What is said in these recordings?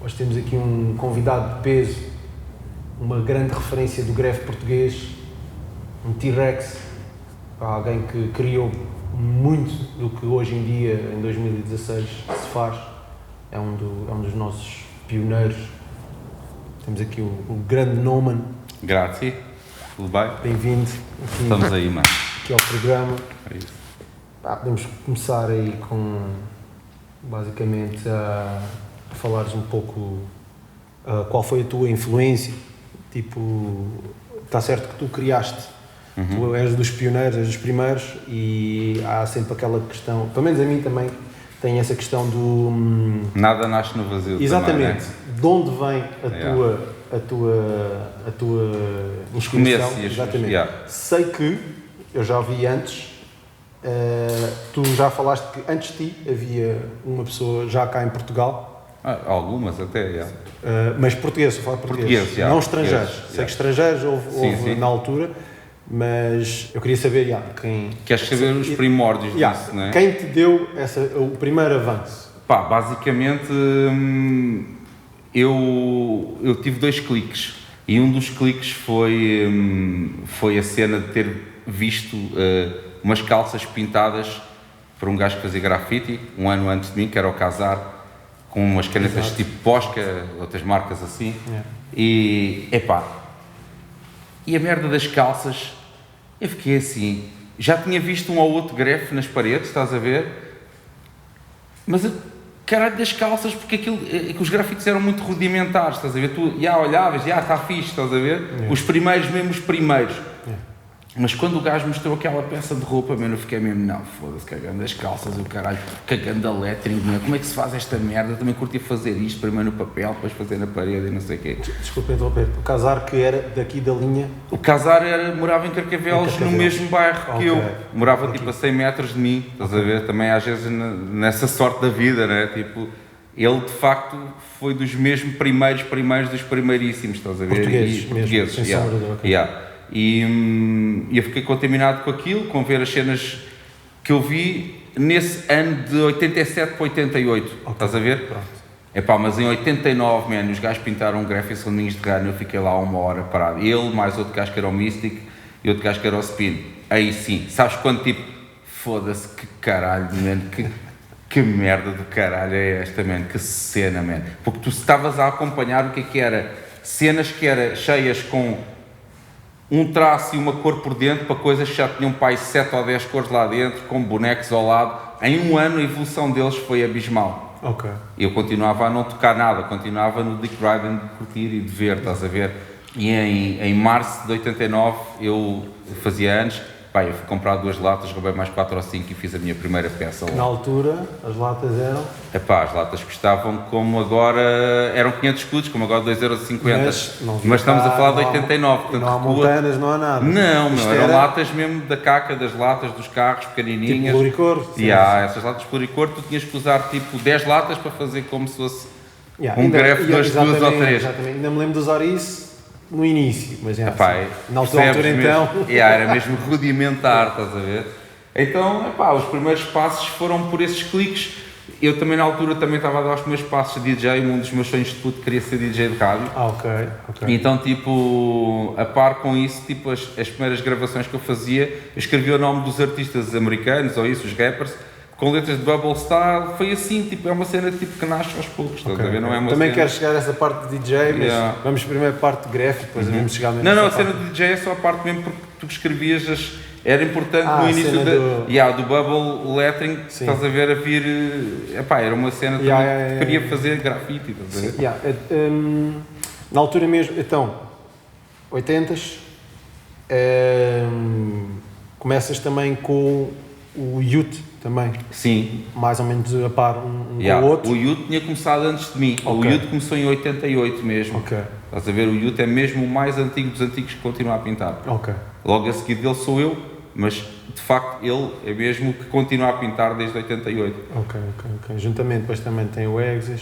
Hoje temos aqui um convidado de peso, uma grande referência do grafite português, um T-Rex, alguém que criou muito do que hoje em dia, em 2016, se faz. É um dos nossos pioneiros. Temos aqui o grande Noman. Grazie, tudo bem? Bem-vindo. Estamos aí, mano. Aqui ao programa. É isso. Podemos começar aí com, basicamente, a falares um pouco qual foi a tua influência. Tipo, está certo que tu criaste, tu és dos pioneiros, és dos primeiros, e há sempre aquela questão, pelo menos a mim também, tem essa questão do... Nada nasce no vazio. Exatamente. Também, né? De onde vem a tua inspiração? Exatamente. Sei que, eu já vi antes, tu já falaste que antes de ti havia uma pessoa já cá em Portugal. Algumas até, mas português, só falo português, não estrangeiros. Sei que estrangeiros houve na altura, mas eu queria saber quem... Queres saber os primórdios disso, não é? Quem te deu o primeiro avanço? Basicamente, eu tive 2 cliques, e um dos cliques foi a cena de ter visto umas calças pintadas por um gajo que fazia grafite, um ano antes de mim, que era o Casar, com umas canetas tipo Posca, outras marcas assim, e a merda das calças, eu fiquei assim, já tinha visto um ou outro grefe nas paredes, estás a ver, mas caralho das calças, porque aquilo, os grafites eram muito rudimentares, estás a ver, tu olhavas, está fixe, estás a ver, os primeiros, mas quando o gajo mostrou aquela peça de roupa, mano, eu fiquei mesmo, não, foda-se, cagando as calças, o caralho, cagando a lettering, como é que se faz esta merda? Eu também curti fazer isto, primeiro no papel, depois fazer na parede e não sei o quê. Desculpa interromper, o Casar que era daqui da linha? O Casar morava em Carcavelos, no mesmo bairro que eu, morava tipo a 100 metros de mim, estás a ver, também às vezes nessa sorte da vida, né, tipo, ele de facto foi dos mesmo primeiros dos primeiríssimos, estás a ver? Portugueses, sem sombra de dúvida. E eu fiquei contaminado com aquilo, com ver as cenas que eu vi nesse ano de 87 para 88, estás a ver? Pronto. Mas em 89, mano, os gajos pintaram um grafite Ninhos de Rano, eu fiquei lá 1 hora parado. Ele, mais outro gajo que era o Mystic e outro gajo que era o Spin. Aí sim, sabes quando tipo, foda-se, que caralho, mano, que merda do caralho é esta, mano, que cena, mano. Porque tu estavas a acompanhar o que era, cenas que eram cheias com um traço e uma cor por dentro para coisas que já tinham 7 ou 10 cores lá dentro, com bonecos ao lado. Em 1 ano a evolução deles foi abismal. Eu continuava a não tocar nada, continuava no Dick Ryden de curtir e de ver, estás a ver? E em março de 89 eu fazia anos, eu fui comprar 2 latas, roubei mais 4 ou 5 e fiz a minha primeira peça lá. Na altura as latas eram? As latas custavam como agora, eram 500 escudos, como agora 2,50€. Mas estamos a falar de 89. Portanto, não há montanas, não há nada. Não, eram latas mesmo da caca das latas dos carros, pequenininhas. Tipo pluricor? Essas latas pluricor, tu tinhas que usar tipo 10 latas para fazer como se fosse um grefe de 2 ou 3. Exatamente, ainda me lembro de usar isso no início, mas na altura então... era mesmo rudimentar, estás a ver? Então, os primeiros passos foram por esses cliques. Eu também na altura estava a dar os primeiros passos de DJ, um dos meus sonhos de puto queria ser DJ de rádio. Ok. Então, tipo, a par com isso, tipo, as primeiras gravações que eu fazia, eu escrevia o nome dos artistas americanos, ou isso, os rappers, com letras de bubble style, foi assim, tipo, é uma cena tipo, que nasce aos poucos, estás a ver? Não é uma também cena... quero chegar a essa parte de DJ, mas vamos primeiro a parte de graphic, depois vamos chegar mesmo a cena de DJ é só a parte mesmo porque tu escrevias era importante no início do bubble lettering, estás a ver, a vir, era uma cena que queria fazer grafite, estás a ver? Na altura mesmo, então, 80s, começas também com o Youth também. Sim. Mais ou menos a par com o outro. O Youth tinha começado antes de mim. O Youth começou em 88 mesmo. Estás a ver? O Youth é mesmo o mais antigo dos antigos que continua a pintar. Logo a seguir dele sou eu, mas de facto ele é mesmo que continua a pintar desde 88. Juntamente depois também tem o Exas.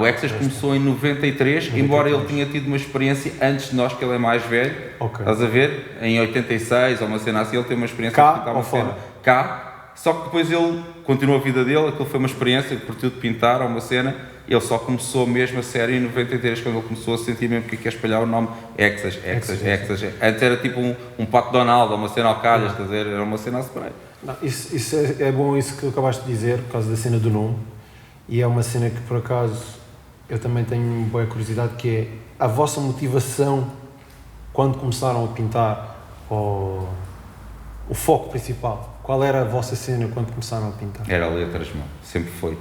O Exas começou em 93, embora ele tinha tido uma experiência antes de nós, que ele é mais velho. Estás a ver? Em 86 ou uma cena assim, ele tem uma experiência cá ou fora? Cá. Só que depois ele continuou a vida dele, aquilo foi uma experiência, curtiu de pintar, ou uma cena, ele só começou mesmo a série em 93, quando ele começou a sentir mesmo que ia espalhar o nome Exas. Antes era tipo um Pato Donald, ou uma cena ao calhas, quer dizer, era uma cena a separar. Isso é bom isso que acabaste de dizer, por causa da cena do nome, e é uma cena que por acaso eu também tenho boa curiosidade, que é a vossa motivação quando começaram a pintar, ou o foco principal. Qual era a vossa cena quando começaram a pintar? Era letras, mano, sempre foi.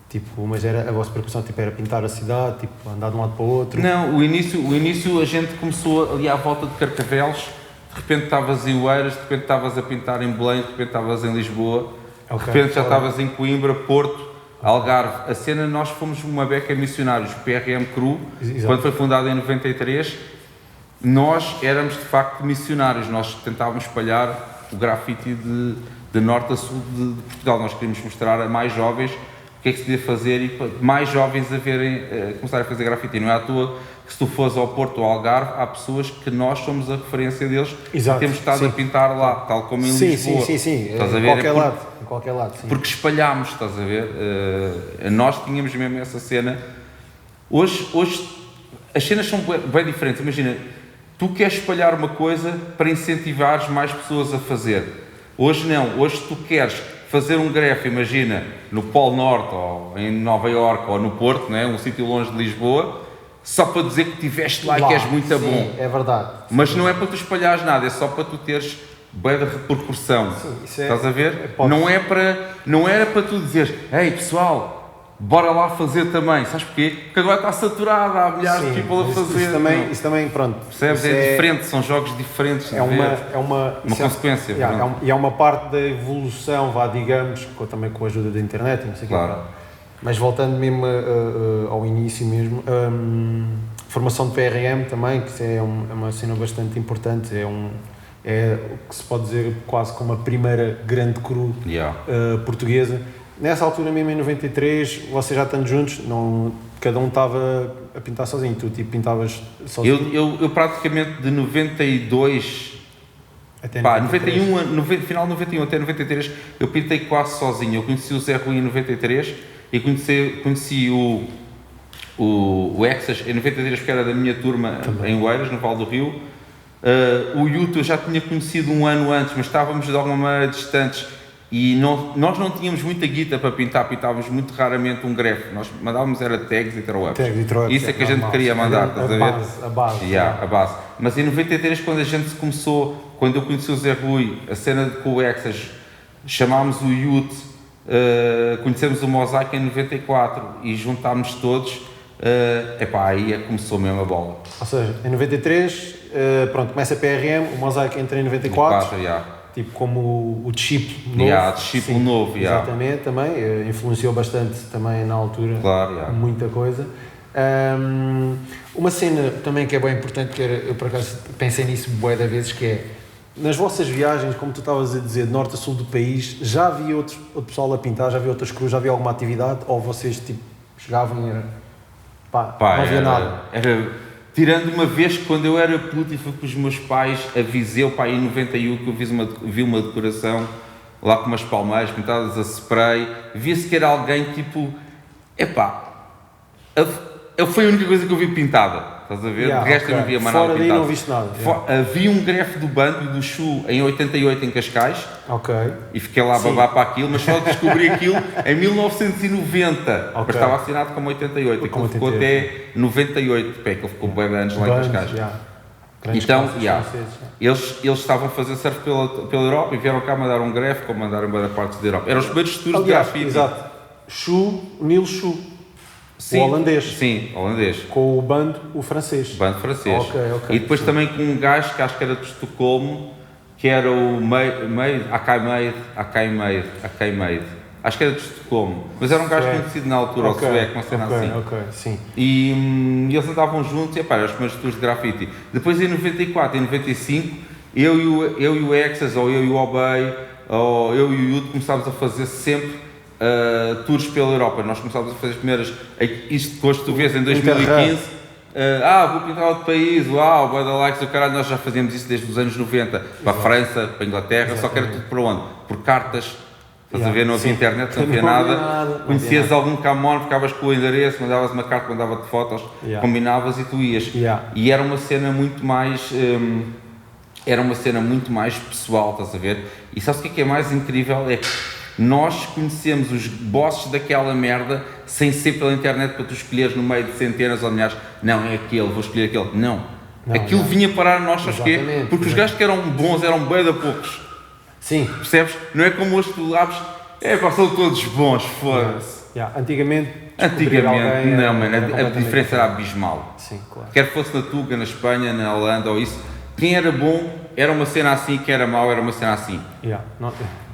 Tipo, mas era a vossa preocupação, tipo, era pintar a cidade, tipo, andar de um lado para o outro? Não, o início a gente começou ali à volta de Carcavelos, de repente estavas em Oeiras, de repente estavas a pintar em Belém, de repente estavas em Lisboa, de repente já estavas em Coimbra, Porto, Algarve. A cena, nós fomos uma beca missionários, PRM Cru, quando foi fundada em 93, nós éramos de facto missionários, nós tentávamos espalhar o grafite de norte a sul de Portugal. Nós queríamos mostrar a mais jovens o que é que se podia fazer e mais jovens a começar a fazer grafite. Não é à toa que se tu fores ao Porto ou ao Algarve, há pessoas que nós somos a referência deles. Exato, e temos estado a pintar lá, tal como em Lisboa. Sim. Estás a ver? Em qualquer lado. Sim. Porque espalhámos, estás a ver? Nós tínhamos mesmo essa cena. Hoje as cenas são bem diferentes. Imagina, tu queres espalhar uma coisa para incentivares mais pessoas a fazer. Hoje não. Hoje tu queres fazer um grafo, imagina, no Polo Norte, ou em Nova Iorque, ou no Porto, né? Um sítio longe de Lisboa, só para dizer que estiveste lá e que és muito bom. É verdade. Mas não é para tu espalhares nada, é só para tu teres bem da repercussão. Sim, estás a ver? Não era para tu dizeres, ei pessoal, bora lá fazer também. Sabes porquê? Porque agora está saturada, há milhares de people a fazer. Isso também, pronto. Percebes? É diferente, são jogos diferentes. É uma consequência. E é uma parte da evolução, digamos, também com a ajuda da internet, não sei o claro. que. Mas voltando mesmo ao início mesmo, formação de PRM também, que é uma cena bastante importante, é o que se pode dizer quase como a primeira grande cru portuguesa. Nessa altura mesmo, em 93, vocês já estando juntos, cada um estava a pintar sozinho, tu tipo pintavas sozinho? Eu praticamente de 92 até 91, final de 91 até 93, eu pintei quase sozinho. Eu conheci o Zé Rui em 93 e conheci o Exas em 93, porque era da minha turma também. Em Oeiras, no Val do Rio. O Yuto eu já tinha conhecido um ano antes, mas estávamos de alguma maneira distantes. E nós não tínhamos muita guita para pintar, pintávamos muito raramente um grafo. Nós mandávamos era tags e throw-ups. Isso é que a gente queria mandar, estás a ver? A base. Mas em 93, quando a gente começou, quando eu conheci o Zé Rui, a cena com o Exas, chamámos o Youth, conhecemos o Mosaic em 94 e juntámos todos, aí começou mesmo a bola. Ou seja, em 93, começa a PRM, o Mosaic entra em 94. Tipo como o chip novo. Novo. Exatamente, também. Influenciou bastante também na altura. Claro, muita coisa. Uma cena também que é bem importante, que eu por acaso pensei nisso bué de vezes, que é, nas vossas viagens, como tu estavas a dizer, de norte a sul do país, já havia outro pessoal a pintar, já havia outras cruz, já havia alguma atividade, ou vocês tipo, chegavam e não havia nada? Tirando uma vez que quando eu era puto e fui com os meus pais a Viseu, em 91, que eu vi uma decoração lá com umas palmeiras pintadas a spray, via-se que era alguém tipo, foi a única coisa que eu vi pintada, estás a ver? De resto eu não via mais nada pintado. Fora daí não viste nada. Havia um grafo do Bando e do Chu em 88 em Cascais, e fiquei lá a babar para aquilo, mas só descobri aquilo em 1990, mas estava assinado como 88, aquilo ficou até 98, que ele ficou bem anos lá em Cascais. Então, eles estavam a fazer surf pela Europa e vieram cá mandar um grafo, como mandaram para partes da Europa. Eram os primeiros tours de grafite. Exato. Neil Chu. O holandês. Sim, holandês. Com o Bando, o francês. Bando francês. E depois também com um gajo que acho que era de Estocolmo, que era o Akai Made. Acho que era de Estocolmo. Mas era um gajo conhecido na altura, o sueco, uma cena assim. Sim. E eles andavam juntos e eram os primeiros tours de grafite. Depois em 94 e 95, eu e o Exas, ou eu e o Obey, ou eu e o Yuto começámos a fazer sempre tours pela Europa. Nós começámos a fazer as primeiras, isto depois tu vês em 2015, vou pintar outro país, bué da likes do caralho. Nós já fazíamos isso desde os anos 90, para a França, para a Inglaterra. Exatamente. Só que era tudo para onde? Por cartas Estás a ver, não havia internet, não havia nada. Conhecias algum camon, ficavas com o endereço, mandavas uma carta, mandava-te fotos, combinavas e tu ias. E era uma cena muito mais... era uma cena muito mais pessoal, estás a ver? E sabes o que é mais incrível? É que nós conhecemos os bosses daquela merda sem ser pela internet para tu escolheres no meio de centenas ou milhares. Não, é aquele, vou escolher aquele. Não. Aquilo vinha parar a nós, sabes quê? Porque os gajos que eram bons eram bem da poucos. Sim. Percebes? Não é como hoje tu abres, são todos bons, foda-se. Antigamente, não, mano, a diferença era abismal. Sim, claro. Quer fosse na Tuga, na Espanha, na Holanda ou isso, quem era bom era uma cena assim, quem era mau era uma cena assim.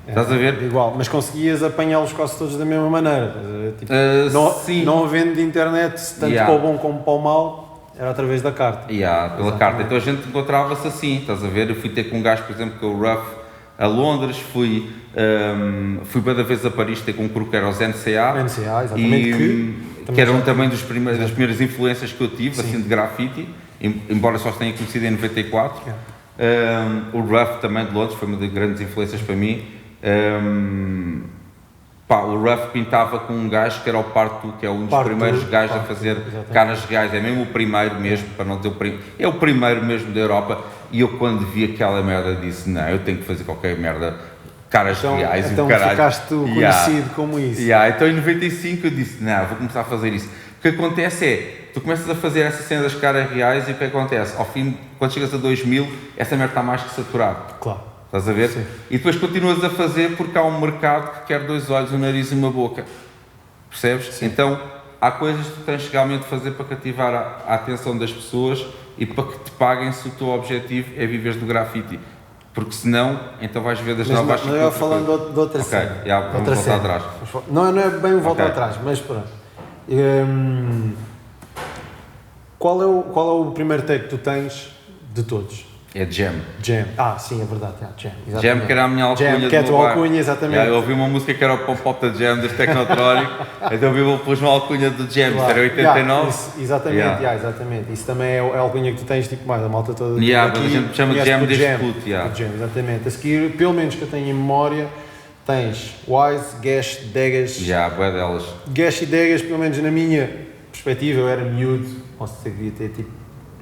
Estás a ver? Igual, mas conseguias apanhá-los quase todos da mesma maneira. Tipo, não havendo de internet, tanto para o bom como para o mau, era através da carta. Pela carta. Então a gente encontrava-se assim, estás a ver? Eu fui ter com um gajo, por exemplo, que é o Ruff, a Londres, fui bem da vez a Paris ter com um crew que era os NCA. NCA, exatamente. Que eram também das primeiras influências que eu tive, assim, de grafite, embora só os tenha conhecido em 94. O Ruff também de Londres foi uma das grandes influências para mim. O Ruff pintava com um gajo que era o Partu, que é um dos primeiros gajos a fazer caras reais, é mesmo o primeiro mesmo, para não ter o primeiro, é o primeiro mesmo da Europa. E eu quando vi aquela merda disse, não, eu tenho que fazer qualquer merda, caras reais então e o caralho. Ficaste conhecido como isso. Então em 95 eu disse, não, vou começar a fazer isso. O que acontece é, tu começas a fazer essa cena das caras reais e o que acontece? Ao fim, quando chegas a 2000, essa merda está mais que saturada. Claro. Estás a ver? Sim. E depois continuas a fazer porque há um mercado que quer 2 olhos, um nariz e uma boca. Percebes? Sim. Então, há coisas que tu tens realmente de fazer para cativar a atenção das pessoas e para que te paguem se o teu objetivo é viveres do grafite. Porque senão, então vais ver das novas... Mas eu falando de outra cena. Vamos voltar atrás. Não é bem voltar atrás, mas pronto. Qual é o primeiro take que tu tens de todos? É Jam. Sim, é verdade. Jam, Jam, que era a minha alcunha. Jam, que é a tua alcunha, exatamente. Eu ouvi uma música que era o Pop da Jam, das Technotronic, então eu pus uma alcunha do Jam, claro. Era 89. Exatamente. Isso também é a alcunha que tu tens, tipo, mais a malta toda. Mas a gente chama de Jam desde puto. Jam, exatamente. A seguir, pelo menos que eu tenho em memória, tens Wise, Gash, Degas. Boa delas. Gash e Degas, pelo menos na minha perspectiva, eu era miúdo, posso ter devia ter tipo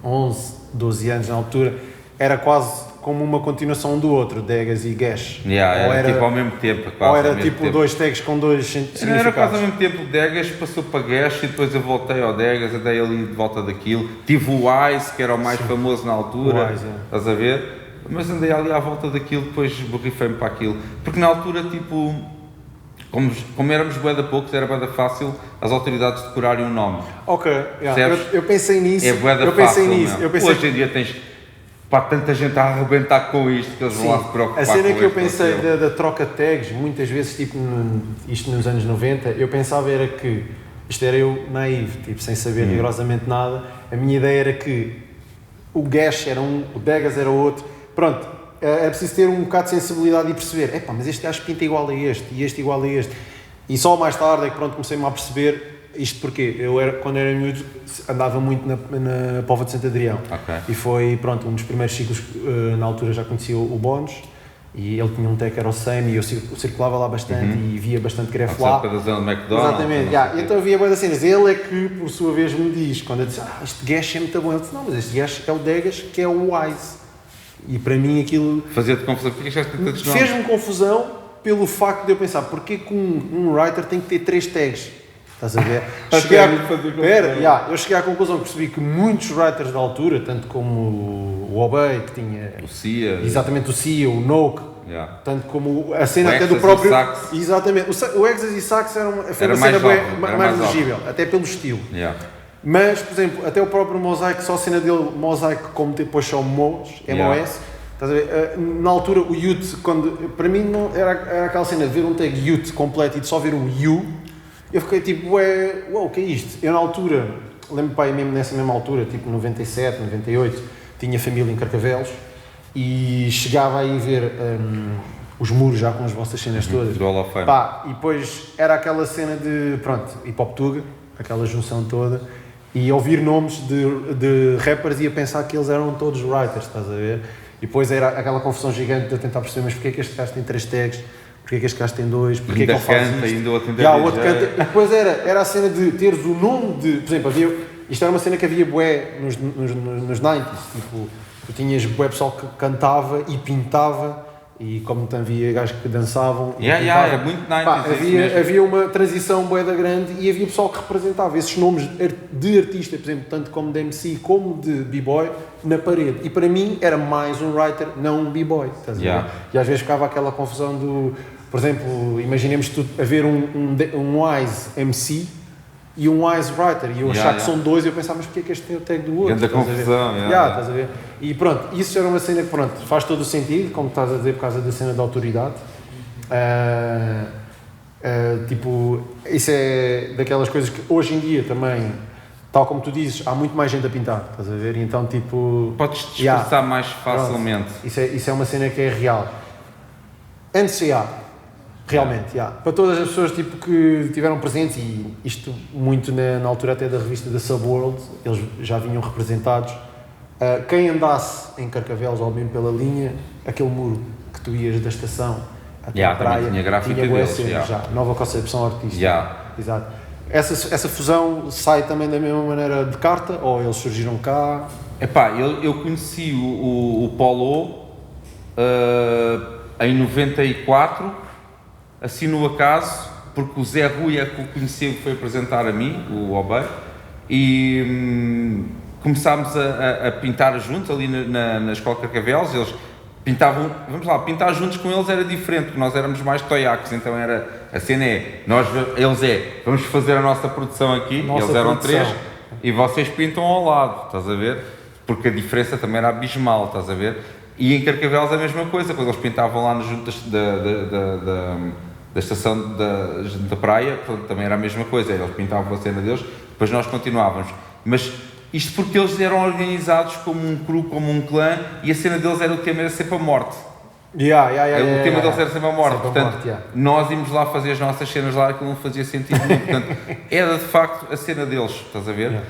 11, 12 anos na altura. Era quase como uma continuação um do outro, Degas e Gash. Era tipo ao mesmo tempo. Ou era tipo dois tags com dois significados. Era quase ao mesmo tempo. Degas passou para Gash e depois eu voltei ao Degas, andei ali de volta daquilo. Tive o Wise, que era o mais famoso na altura. Wise, estás a ver? Mas andei ali à volta daquilo, depois borrifei-me para aquilo. Porque na altura, tipo, como éramos bué de poucos, era bué de fácil as autoridades decorarem um nome. Eu pensei nisso. É bué de fácil. Hoje em dia tens... tanta gente a arrebentar com isto que eles vão lá se preocupar. A cena que eu pensei da troca de tags, muitas vezes, tipo, isto nos anos 90, eu pensava era que, isto era eu naivo, tipo, sem saber rigorosamente nada, a minha ideia era que o Gash era um, o Degas era outro, pronto, é preciso ter um bocado de sensibilidade e perceber, mas este gajo pinta igual a este, e este igual a este, e só mais tarde é que pronto, comecei-me a perceber. Isto porque quando era miúdo, andava muito na Póvoa de Santo Adrião. E foi, pronto, um dos primeiros ciclos, na altura já conhecia o Bones, e ele tinha um tech que era o Sam, e eu circulava lá bastante e via bastante gref lá. Da zona do McDonald's. Exatamente, então eu via boas cenas. Ele é que, por sua vez, me diz, quando eu disse, este gash é muito bom, ele disse, não, mas este gash é o Degas, que é o Wise. E para mim aquilo... Fazia-te confusão, porque já tantos nomes? Fez-me confusão pelo facto de eu pensar, porque que um writer tem que ter 3 tags? Estás a ver? Eu cheguei à conclusão que percebi que muitos writers da altura, tanto como o Obey, que tinha... O Cia. Exatamente, o Cia, o Noke, tanto como a cena até do próprio... Exatamente, o Exas e Sax foi uma cena mais legível, até pelo estilo. Mas, por exemplo, até o próprio Mosaic, só a cena dele, Mosaic, como depois só MOS, estás a ver? Na altura, o Youth, para mim não, era aquela cena de ver um tag Youth completo e de só ver um You. Eu fiquei tipo, o que é isto? Eu na altura, lembro-me pai mesmo nessa mesma altura, tipo 97, 98, tinha família em Carcavelos e chegava aí ver os muros já com as vossas cenas todas. E depois era aquela cena de, Hip Hop Tuga, aquela junção toda, e ouvir nomes de rappers e a pensar que eles eram todos writers, estás a ver? E depois era aquela confusão gigante de eu tentar perceber, mas porquê é que este gajo tem 3 tags? porque é que este gajo tem 2, porque é que ainda ele faz canta, isto. ainda o outro ainda O outro canta. E depois era a cena de teres o nome de... Por exemplo, isto era uma cena que havia bué nos 90s, tipo, tu tinhas bué pessoal que cantava e pintava, e como havia gajos que dançavam e é muito 90s. havia uma transição bué da grande e havia pessoal que representava esses nomes de artista, por exemplo, tanto como de MC como de b-boy, na parede. E para mim era mais um writer, não um b-boy. E às vezes ficava aquela confusão do... Por exemplo, imaginemos haver um wise MC e um wise writer, e eu achar que são 2 e eu pensava, mas porquê é que este tem o tag do outro? Grande confusão, estás a ver? E pronto, isso era uma cena que faz todo o sentido, como estás a dizer, por causa da cena da autoridade. Tipo, isso é daquelas coisas que hoje em dia também, tal como tu dizes, há muito mais gente a pintar, estás a ver? Então, tipo... Podes te expressar mais facilmente. Pronto, isso é uma cena que é real. NCA. Realmente, para todas as pessoas tipo, que estiveram presentes, e isto muito na altura até da revista da Subworld, eles já vinham representados. Quem andasse em Carcavelos ou mesmo pela linha, aquele muro que tu ias da estação até a praia, tinha grafite deles, já, nova concepção artística. Exato. Essa fusão sai também da mesma maneira de carta, ou eles surgiram cá? Eu conheci o Polo em 94, assim no acaso, porque o Zé Rui é que o conheceu, que foi apresentar a mim, o Obey, e começámos a pintar juntos ali na Escola Carcavelos. Eles pintavam, pintar juntos com eles era diferente, porque nós éramos mais toiacos, então a cena vamos fazer a nossa produção aqui, eles eram 3, e vocês pintam ao lado, estás a ver? Porque a diferença também era abismal, estás a ver? E em Carcavelos a mesma coisa, quando eles pintavam lá no junto da estação da praia, portanto, também era a mesma coisa, eles pintavam a cena deles, depois nós continuávamos. Mas isto porque eles eram organizados como um crew, como um clã, e a cena deles o tema era sempre a morte. O tema deles era sempre a morte, portanto, nós íamos lá fazer as nossas cenas lá, aquilo não fazia sentido nenhum, portanto, era de facto a cena deles, estás a ver?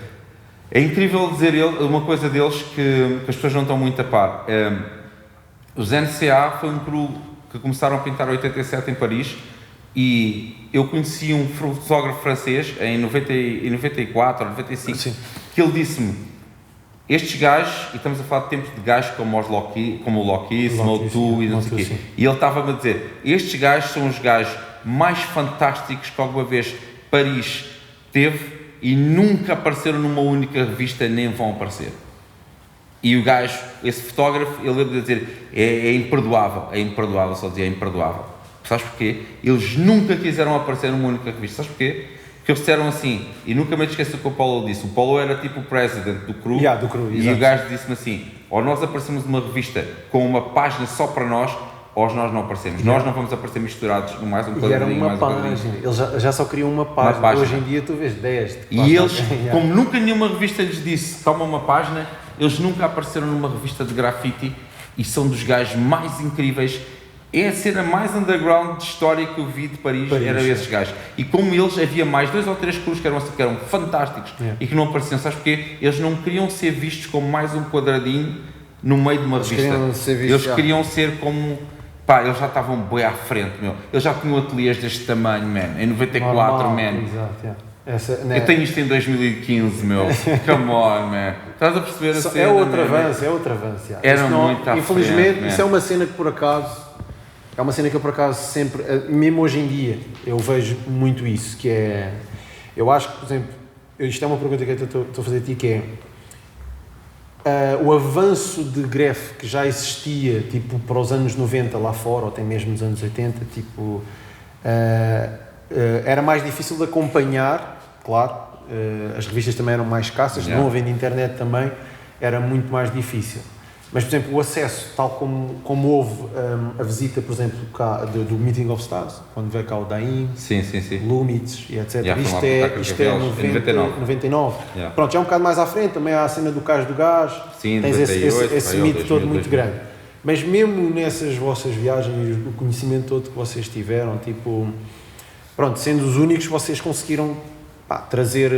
É incrível dizer uma coisa deles que as pessoas não estão muito a par. Os NCA foi um crew que começaram a pintar em 87 em Paris, e eu conheci um fotógrafo francês em 94 ou 95, que ele disse-me, estes gajos, e estamos a falar de tempos de gajos como o Loki, Smotu e não sei o quê, e ele estava-me a dizer, estes gajos são os gajos mais fantásticos que alguma vez Paris teve, e nunca apareceram numa única revista, nem vão aparecer. E o gajo, esse fotógrafo, ele ia dizer, é imperdoável, só dizia, é imperdoável. Sabes porquê? Eles nunca quiseram aparecer numa única revista. Sabes porquê? Porque eles disseram assim, e nunca me esqueço o que o Paulo disse. O Paulo era tipo o president do crew, e o gajo disse-me assim, ou nós aparecemos numa revista com uma página só para nós, ou nós não aparecemos. Nós não vamos aparecer misturados no mais um quadradinho, mais um quadradinho. Eles já só queriam uma página. Hoje em dia tu vês 10. E eles, como nunca nenhuma revista lhes disse, toma uma página, eles nunca apareceram numa revista de grafite, e são dos gajos mais incríveis. É a cena mais underground de história que eu vi de Paris eram esses gajos. E como eles, havia mais 2 ou 3 cruz que eram fantásticos e que não apareciam. Sabes porquê? Eles não queriam ser vistos como mais um quadradinho no meio de uma revista. Eles queriam ser como... eles já estavam bem à frente, meu. Eles já tinham ateliês deste tamanho, man. Em 94, man. Exato, eu tenho isto em 2015, meu. Come on, man. Estás a perceber a cena? É outro avanço. Era muito à infelizmente, frente, isso é uma cena que por acaso... É uma cena que eu por acaso sempre, mesmo hoje em dia, eu vejo muito isso, que é... Eu acho que, por exemplo, isto é uma pergunta que eu estou a fazer a ti, que é... o avanço de greve que já existia, tipo, para os anos 90 lá fora, ou até mesmo nos anos 80, tipo... era mais difícil de acompanhar, claro, as revistas também eram mais escassas, não havendo internet também, era muito mais difícil. Mas, por exemplo, o acesso, tal como houve a visita, por exemplo, cá, do Meeting of Stars, quando veio cá o Daim, Lumitz e etc. Isto é 99. Pronto, já é um bocado mais à frente, também há a cena do Cais do Gás, tens esse mito todo muito grande. Mas mesmo nessas vossas viagens, o conhecimento todo que vocês tiveram, tipo, pronto, sendo os únicos, vocês conseguiram trazer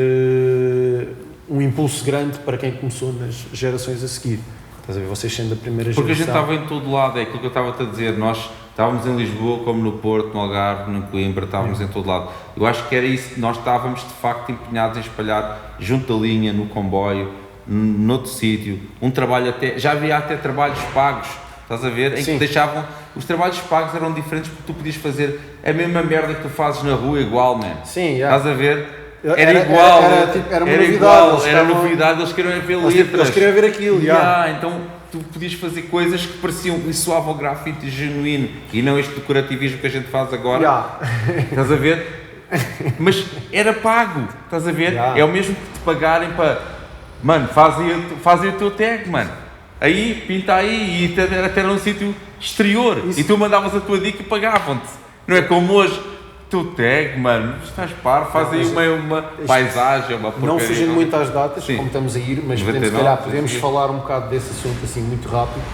um impulso grande para quem começou nas gerações a seguir. Estás a ver, vocês sendo a primeira geração. Porque a gente estava em todo lado, é aquilo que eu estava-te a dizer, nós estávamos em Lisboa, como no Porto, no Algarve, no Coimbra, estávamos em todo lado. Eu acho que era isso, nós estávamos de facto empenhados em espalhar junto da linha, no comboio, noutro sítio, um trabalho até, já havia até trabalhos pagos, estás a ver, em que deixavam, os trabalhos pagos eram diferentes porque tu podias fazer a mesma merda que tu fazes na rua igual, man. Sim, estás a ver? Era igual, era uma novidade, igual, era novidade, eles queriam ver letras. Eles queriam ver aquilo, então tu podias fazer coisas que pareciam e soava o grafite genuíno e não este decorativismo que a gente faz agora. Estás a ver? Mas era pago, estás a ver? É o mesmo que te pagarem para, mano, fazem o teu tag, mano. Aí, pinta aí, e até num sítio exterior. Isso. E tu mandavas a tua dica e pagavam-te. Não é como hoje. Tu tag, mano, estás par, faz aí uma paisagem, uma porcaria. Não fugindo muito às datas, como estamos a ir, mas podemos falar um bocado desse assunto assim muito rápido,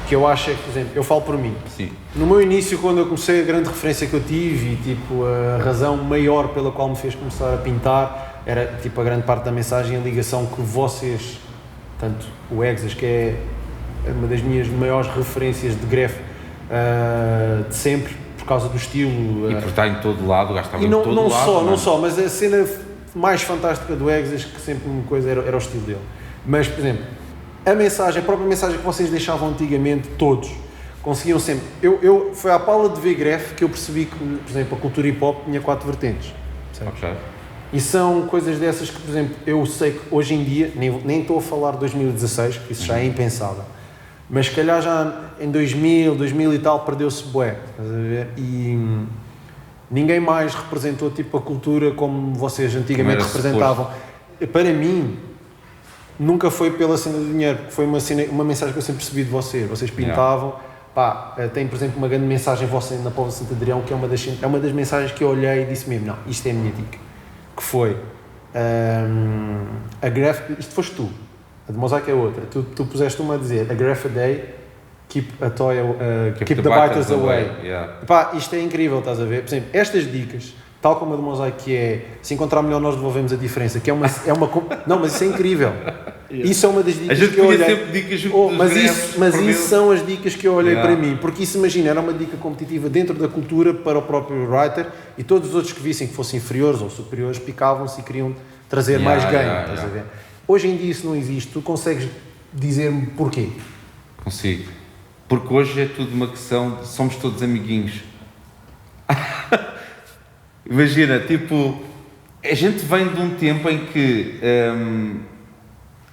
que eu acho que, por exemplo, eu falo por mim. Sim. No meu início, quando eu comecei, a grande referência que eu tive e tipo, a razão maior pela qual me fez começar a pintar era tipo a grande parte da mensagem e a ligação que vocês, tanto o Exas, que é uma das minhas maiores referências de graph de sempre, por causa do estilo. E por estar em todo lado, gastava em todo lado. Não só, mas a cena mais fantástica do Exas, que sempre uma coisa era o estilo dele. Mas, por exemplo, a própria mensagem que vocês deixavam antigamente, todos, conseguiam sempre. Foi à pala de ver graph que eu percebi que, por exemplo, a cultura hip hop tinha 4 vertentes. Okay. E são coisas dessas que, por exemplo, eu sei que hoje em dia, nem estou a falar de 2016, que isso já é impensável. Mas se calhar já em 2000 e tal, perdeu-se bué, estás a ver? E ninguém mais representou tipo a cultura como vocês antigamente representavam. Para mim, nunca foi pela cena do dinheiro, porque foi uma mensagem que eu sempre percebi de vocês. Vocês pintavam, tem por exemplo uma grande mensagem vossa na Póvoa de Santo Adrião, que é uma das mensagens que eu olhei e disse mesmo, não, isto é a minha dica. Que foi, a graph, isto foste tu. A de Mosaic é outra. Tu puseste uma a dizer, a graph a day, keep the biters away. Pá, isto é incrível, estás a ver? Por exemplo, estas dicas, tal como a de Mosaic, que é, se encontrar melhor nós devolvemos a diferença, que é uma não, mas isso é incrível. Isso é uma das dicas que eu olhei. Sempre dicas junto mas isso são as dicas que eu olhei para mim, porque isso, imagina, era uma dica competitiva dentro da cultura para o próprio writer e todos os outros que vissem que fossem inferiores ou superiores picavam-se e queriam trazer mais ganho, estás a ver? Hoje em dia isso não existe, tu consegues dizer-me porquê? Consigo. Porque hoje é tudo uma questão de somos todos amiguinhos. Imagina, tipo, a gente vem de um tempo em que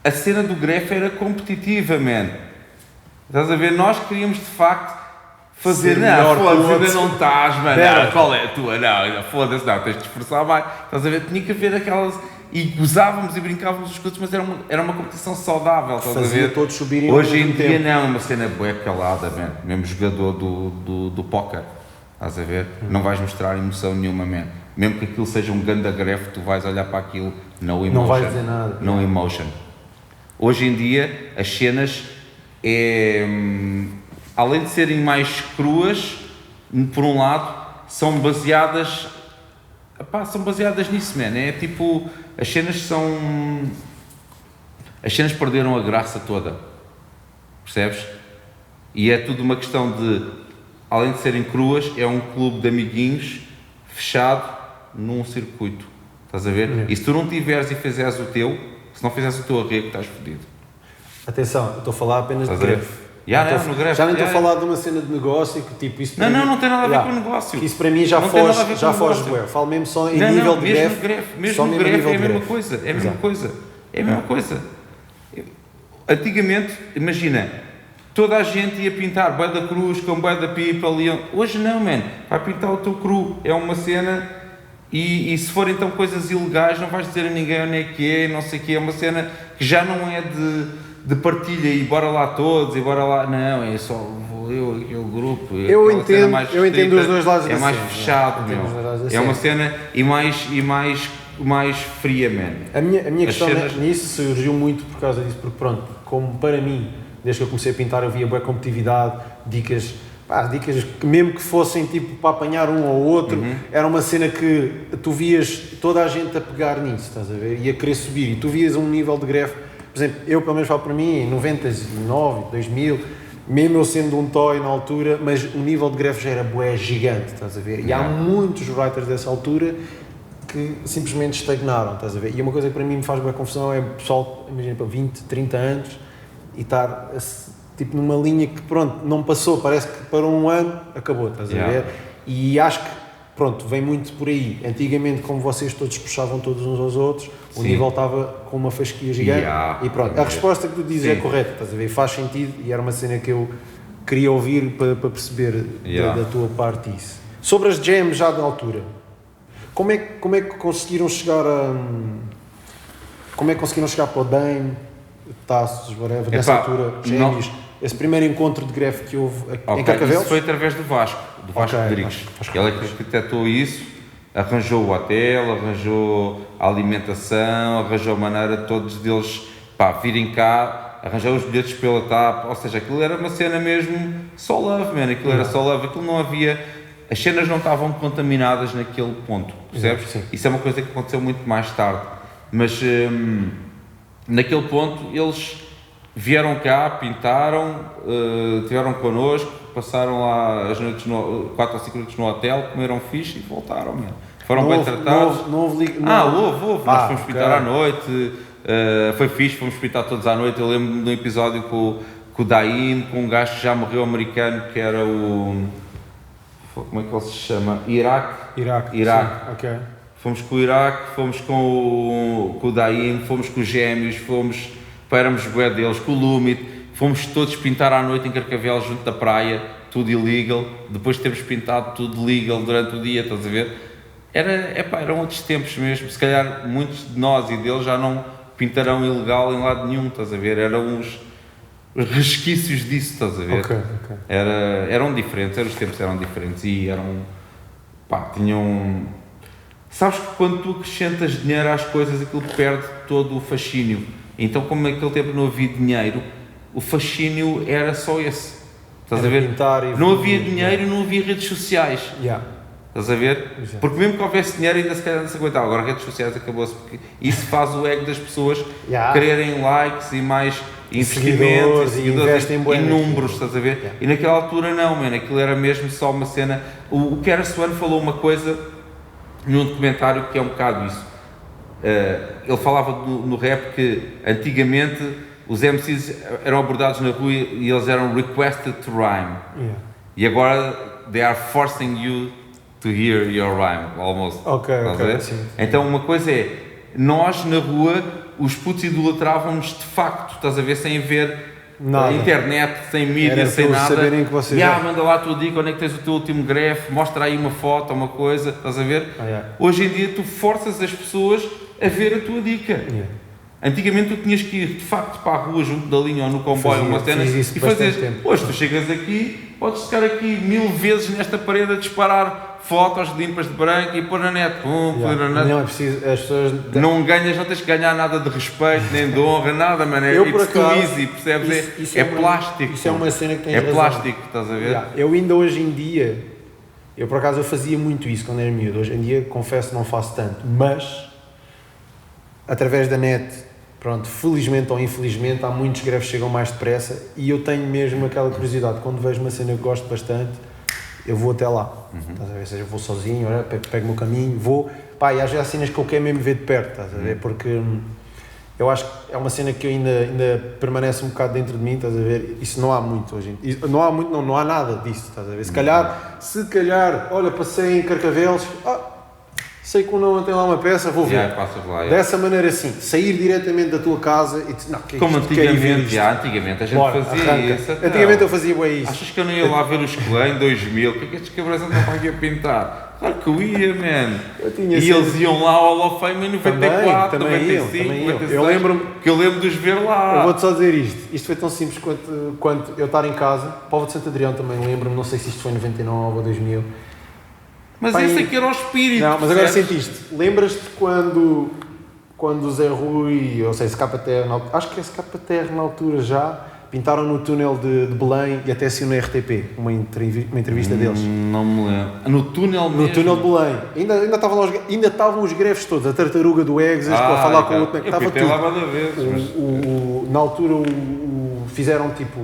a cena do graph era competitiva, man. Estás a ver? Nós queríamos de facto fazer, não, foda-se, ainda não estás, mano. Não, qual é a tua? Não, foda-se, não, tens de te esforçar mais. Estás a ver? Tinha que haver aquelas. E gozávamos e brincávamos os coisas, mas era uma competição saudável, estás a ver? Todos subirem. Hoje em dia não, é uma cena bué calada, man. Mesmo jogador do póquer, estás a ver? Não vais mostrar emoção nenhuma, man. Mesmo que aquilo seja um ganda graph, tu vais olhar para aquilo, no emotion. Não vais dizer nada. No emotion. Hoje em dia, as cenas, além de serem mais cruas, por um lado, são baseadas nisso, man. É tipo, as cenas perderam a graça toda, percebes? E é tudo uma questão de, além de serem cruas, é um clube de amiguinhos fechado num circuito, estás a ver? E se tu não tiveres e fizeres o teu, se não fizeres o teu arrego, estás fodido. Atenção, eu estou a falar apenas de graph. Já nem estou a falar de uma cena de negócio que tipo isso. Não tem nada a ver com o negócio. Que isso para mim já foge bué. Falo mesmo só em nível de graph. Mesmo graph é a mesma coisa. É a mesma coisa. Antigamente, imagina, toda a gente ia pintar bué da cruz com bué da people. Hoje não, man. Vai pintar o teu cru. É uma cena. E se for então coisas ilegais, não vais dizer a ninguém onde é que é, não sei o que. É uma cena que já não é de partilha e bora lá todos e bora lá, não, é só eu e o grupo. Eu entendo os dois lados da cena. É mais fechado, meu. É uma cena e mais fria, man. A minha questão nisso surgiu muito por causa disso, porque pronto, como para mim, desde que eu comecei a pintar eu via boa competitividade, dicas que mesmo que fossem tipo para apanhar um ou outro, era uma cena que tu vias toda a gente a pegar nisso, estás a ver, e a querer subir, e tu vias um nível de graph. Por exemplo, eu pelo menos falo para mim, em 99, 2000, mesmo eu sendo um toy na altura, mas o nível de grefe já era bué gigante, estás a ver? E há muitos writers dessa altura que simplesmente estagnaram, estás a ver? E uma coisa que para mim me faz bué confusão é o pessoal, imagina, para 20, 30 anos e estar tipo numa linha que, pronto, não passou, parece que para um ano acabou, estás a ver? E acho que, pronto, vem muito por aí. Antigamente, como vocês todos puxavam todos uns aos outros, o nível estava com uma fasquia gigante e pronto. A resposta que tu dizes é correta, estás a ver? Faz sentido e era uma cena que eu queria ouvir para perceber da tua parte isso. Sobre as jams já da altura, como é que conseguiram chegar a... Como é que conseguiram chegar para o Dame, Taços, whatever, nessa altura, Gêmeos, esse primeiro encontro de grefe que houve em Carcavelos? Isso foi através do Vasco Rodrigues. Ele é que arquitetou isso, arranjou o hotel, arranjou a alimentação, arranjou a maneira de todos deles virem cá, arranjou os bilhetes pela TAP, ou seja, aquilo era uma cena mesmo só love, man, aquilo era só love, aquilo não havia... As cenas não estavam contaminadas naquele ponto, percebes? Sim. Isso é uma coisa que aconteceu muito mais tarde, mas naquele ponto eles vieram cá, pintaram, estiveram connosco, passaram lá as noites 4 ou 5 noites no hotel, comeram fixe e voltaram, man. Foram bem tratados. Não houve. Nós fomos pintar à noite, foi fixe, fomos pintar todos à noite. Eu lembro-me de um episódio com o Daim, com um gajo que já morreu americano, que era o... Como é que ele se chama? Iraque. Sim, ok. Fomos com o Iraque, fomos com o Daim, fomos com os Gêmeos, éramos bué deles, com o Lumit, fomos todos pintar à noite em Carcavelos, junto da praia, tudo illegal, depois de termos pintado tudo legal durante o dia, estás a ver? Eram outros tempos mesmo, se calhar muitos de nós e deles já não pintarão ilegal em lado nenhum, estás a ver? Eram os resquícios disso, estás a ver? Ok. Eram diferentes, os tempos eram diferentes e tinham... Sabes que quando tu acrescentas dinheiro às coisas, aquilo perde todo o fascínio. Então, como naquele tempo não havia dinheiro, o fascínio era só esse. Estás a ver? Não havia dinheiro, não havia redes sociais. Estás a ver? Exato. Porque mesmo que houvesse dinheiro, ainda se calhar não se aguentava. Agora, redes sociais acabou-se, porque isso faz o ego das pessoas quererem likes e mais investimentos e investem e números, estás a ver? E naquela altura não, man, aquilo era mesmo só uma cena. O Keras One falou uma coisa num documentário que é um bocado isso. Ele falava no rap que antigamente os MCs eram abordados na rua e eles eram requested to rhyme. E agora they are forcing you to hear your rhyme, almost. Ok, sim. Então uma coisa é, nós na rua, os putos idolatrávamos de facto, estás a ver, sem ver nada. Internet, sem mídia, sem nada. Saberem que vocês manda lá a tua dica, onde é que tens o teu último grefe, mostra aí uma foto, uma coisa, estás a ver? Hoje em dia tu forças as pessoas a ver a tua dica. Antigamente tu tinhas que ir de facto para a rua junto da linha ou no comboio ou uma cena e fazer. Hoje tu chegas aqui, podes ficar aqui 1000 vezes nesta parede a disparar fotos limpas de branco e pôr na net. Não é preciso, as pessoas... Não ganhas, não tens que ganhar nada de respeito, nem de honra, nada, mano. It's too easy, percebes? Isso é plástico. Isso é uma cena que tens razão. Plástico, estás a ver? Eu ainda hoje em dia, eu por acaso eu fazia muito isso quando era miúdo. Hoje em dia, confesso, não faço tanto. Mas, através da net, pronto, felizmente ou infelizmente, há muitos greves que chegam mais depressa e eu tenho mesmo aquela curiosidade. Quando vejo uma cena que gosto bastante, eu vou até lá, estás a ver? Ou seja, eu vou sozinho, pego o meu caminho, vou, e às vezes há cenas que eu quero mesmo ver de perto, estás a ver? Porque eu acho que é uma cena que ainda permanece um bocado dentro de mim, estás a ver? Isso não há muito hoje em dia, não há nada disso, estás a ver? Se calhar, olha, passei em Carcavelos, sei que não tem lá uma peça, vou ver. Dessa maneira assim, sair diretamente da tua casa e dizer, como antigamente, antigamente a gente fazia isso. Antigamente eu fazia bem isso. Achas que eu não ia lá ver os Clã em 2000? O que é que estes cabrões andam aqui a pintar? Claro que eu ia, man. E eles iam lá ao Hall of Fame em 94, 95, 96. Eu lembro de os ver lá. Eu vou-te só dizer isto foi tão simples quanto eu estar em casa. Povo de Santo Adrião também lembro-me, não sei se isto foi em 99 ou 2000. Mas esse aqui era o espírito. Não, mas agora sentiste. Lembras-te quando o Zé Rui, ou seja, SKTR, acho que é SKTR na altura já, pintaram no túnel de Belém e até assim no RTP, uma entrevista deles. Não me lembro. No túnel mesmo? No túnel de Belém. Ainda estavam os greves todos, a tartaruga do Exas, a falar com o outro, estava tudo. Lá vez, na altura fizeram tipo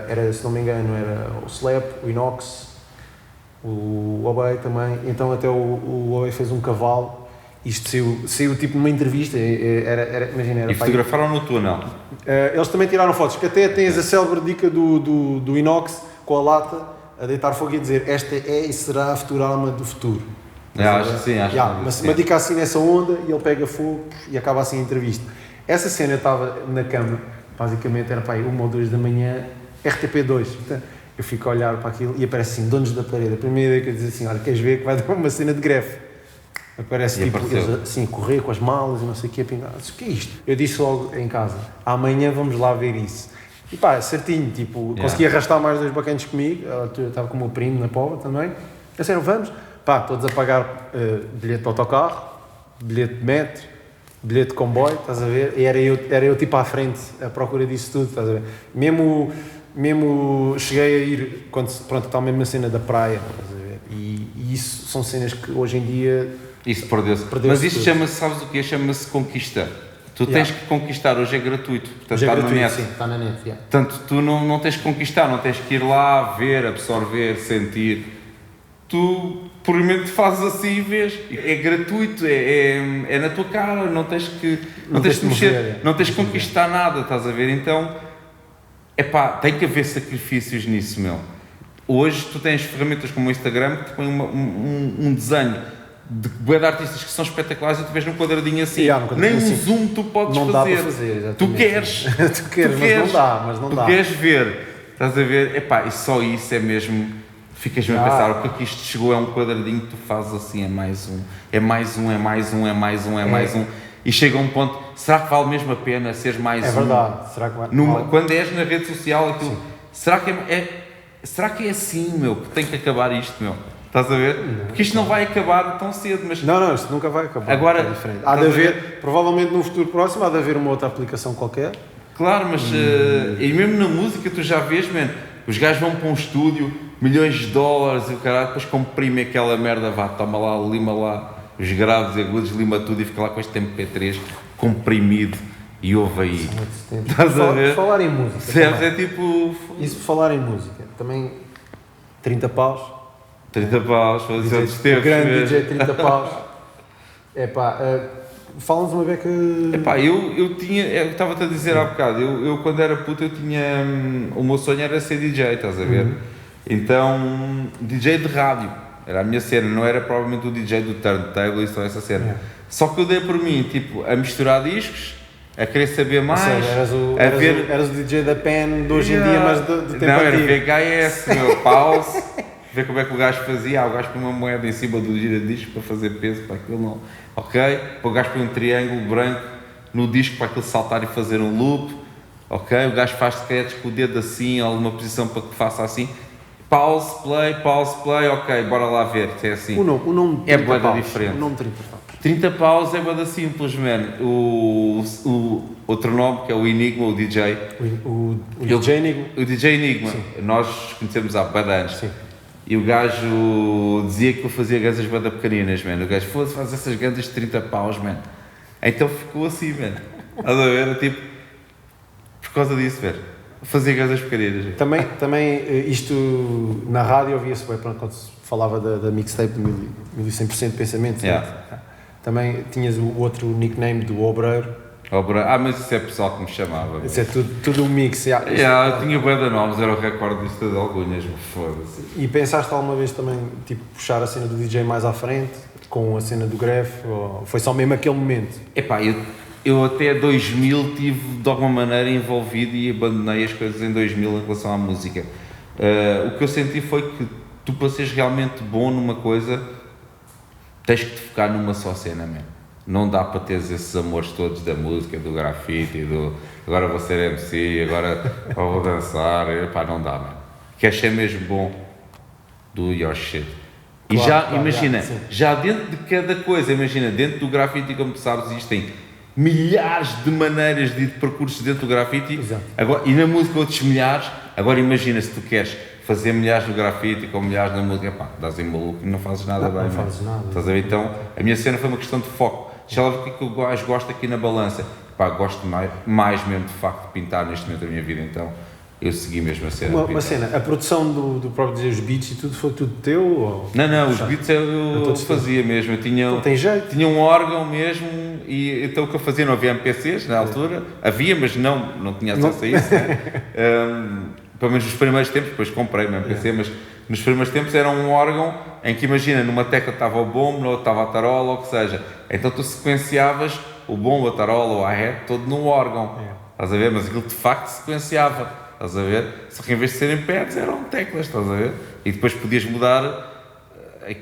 era, se não me engano, era o Slap, o Inox, o Obey também, então até o Obey fez um cavalo, isto saiu tipo numa entrevista, imagina, era... E fotografaram no túnel? Eles também tiraram fotos, que até tens a célebre dica do Inox com a lata a deitar fogo e a dizer esta é e será a futura arma do futuro. Acho que sim. Mas uma dica assim nessa onda e ele pega fogo e acaba assim a entrevista. Essa cena estava na cama, basicamente era para aí 1 ou 2 da manhã, RTP2, então, eu fico a olhar para aquilo e aparece assim, donos da parede, a primeira ideia que eu diz assim, olha, queres ver que vai dar uma cena de greve? Aparece tipo, eles, assim, correr com as malas e não sei o que, a pingar, o que é isto? Eu disse logo em casa, amanhã vamos lá ver isso. E pá, certinho, tipo, consegui arrastar mais 2 bacanas comigo, eu estava com o meu primo na Póvoa também, eu sei, vamos, pá, todos a pagar bilhete de autocarro, bilhete de metro, bilhete de comboio, estás a ver, e era eu tipo à frente, à procura disso tudo, estás a ver, mesmo cheguei a ir, quando, pronto, está mesmo a cena da praia, estás a ver, e isso são cenas que hoje em dia... Isso perdeu-se. Mas isto chama-se, sabes o quê? Chama-se conquista. Tu tens que conquistar, hoje é gratuito, portanto hoje está gratuito, na net. Sim, está na net, Portanto, tu não tens que conquistar, não tens que ir lá, ver, absorver, sentir. Tu, puramente, fazes assim e vês. É gratuito, é na tua cara, não tens que mexer, não tens que conquistar nada, estás a ver? Então, tem que haver sacrifícios nisso, meu. Hoje tu tens ferramentas como o Instagram que te põem um desenho de artistas que são espetaculares e tu vês num quadradinho assim, nem um zoom tu podes não fazer. Dá para fazer, exatamente. Tu queres, mas não dá. Tu queres ver, estás a ver? E só isso é mesmo, ficas mesmo a pensar, o que é que isto chegou, é um quadradinho que tu fazes assim, é mais um, e chega a um ponto, será que vale mesmo a pena seres mais um? É verdade, será que vale? Quando és na rede social, aquilo, será que é assim, meu, que tem que acabar isto, meu? Estás a ver? Porque isto não vai acabar tão cedo, mas... Não, isto nunca vai acabar. Agora, é diferente. Há de haver, provavelmente no futuro próximo, há de haver uma outra aplicação qualquer. Claro, mas e mesmo na música tu já vês, man, os gajos vão para um estúdio, milhões de dólares e o caralho, depois comprimem aquela merda, toma lá, lima lá, os graves e agudos, lima tudo e fica lá com este MP3 comprimido e ouve aí. Estás a ver? Falar em música. Certo, é tipo... Isso por falar em música, também 30 paus. 30 paus, fazer outros tempos. Grande DJ, 30 paus. Fala-nos uma beca... Eu estava-te a dizer há bocado, eu quando era puto, eu tinha... o meu sonho era ser DJ, estás a ver? Então, DJ de rádio, era a minha cena, não era provavelmente o DJ do turntable e só essa cena. Só que eu dei por mim, tipo, a misturar discos, a querer saber mais, eras o DJ da PEN de hoje em dia, mas do tempo não, antigo. Era VHS, meu, pause, ver como é que o gajo fazia, o gajo põe uma moeda em cima do giradisco para fazer peso, para aquilo não, ok, o gajo põe um triângulo branco no disco para aquilo saltar e fazer um loop, ok, o gajo faz secretos com o dedo assim, alguma posição para que faça assim, pause, play, ok, bora lá ver, se é assim. O nome é boeda diferente. O nome 30 paus. 30 paus é boeda simples, man. O outro nome, que é o Enigma, o DJ. O DJ Enigma? O DJ Enigma. Sim. Nós conhecemos há boeda anos. Sim. E o gajo dizia que eu fazia ganzas boeda pequeninas, man. O gajo, faz essas ganzas de 30 paus, man. Então ficou assim, man. Estás a ver? Tipo, por causa disso, velho. Fazia ganzas pequeninas. Também isto na rádio ouvia-se bem, quando se falava da mixtape de 1100% de pensamento. Também tinhas o outro nickname do Obreiro. Mas isso é pessoal que me chamava. Isso é tudo um mix. Eu tinha bué de nomes, era o recorde disto de algumas, foda-se. E pensaste alguma vez também, tipo, puxar a cena do DJ mais à frente, com a cena do greve, ou foi só mesmo aquele momento? Eu até 2000 tive de alguma maneira envolvido e abandonei as coisas em 2000 em relação à música. O que eu senti foi que tu, para seres realmente bom numa coisa, tens que te focar numa só cena mesmo. Não dá para teres esses amores todos da música, do grafite, agora vou ser MC, agora vou dançar, não dá, mano. Queres ser mesmo bom, do your shit. E imagina, já dentro de cada coisa, imagina, dentro do grafite, como tu sabes, existem milhares de maneiras de percursos dentro do grafite. Agora, e na música outros milhares. Agora imagina, se tu queres fazer milhares no grafite com milhares na música, dás em maluco e não fazes nada bem. Não fazes nada. Estás a ver? Então, a minha cena foi uma questão de foco. Deixa lá ver o que é que eu gosto aqui na balança. Gosto mais mesmo de facto de pintar neste momento da minha vida, então eu segui mesmo a cena. Uma cena, a produção do próprio dizer os beats e tudo, foi tudo teu? Ou... Não, os beats eu fazia mesmo. Eu tinha, não tem jeito. Tinha um órgão mesmo, e então o que eu fazia, não havia MPCs na altura, havia, mas não tinha acesso a isso. Né? Pelo menos nos primeiros tempos, depois comprei o MPC, mas nos primeiros tempos era um órgão em que, imagina, numa tecla estava o bombo, na outra estava a tarola, ou o que seja. Então tu sequenciavas o bombo, a tarola, o hi-hat, todo num órgão. Estás a ver? Mas aquilo de facto sequenciava. Estás a ver? Só que em vez de serem pads eram teclas, estás a ver? E depois podias mudar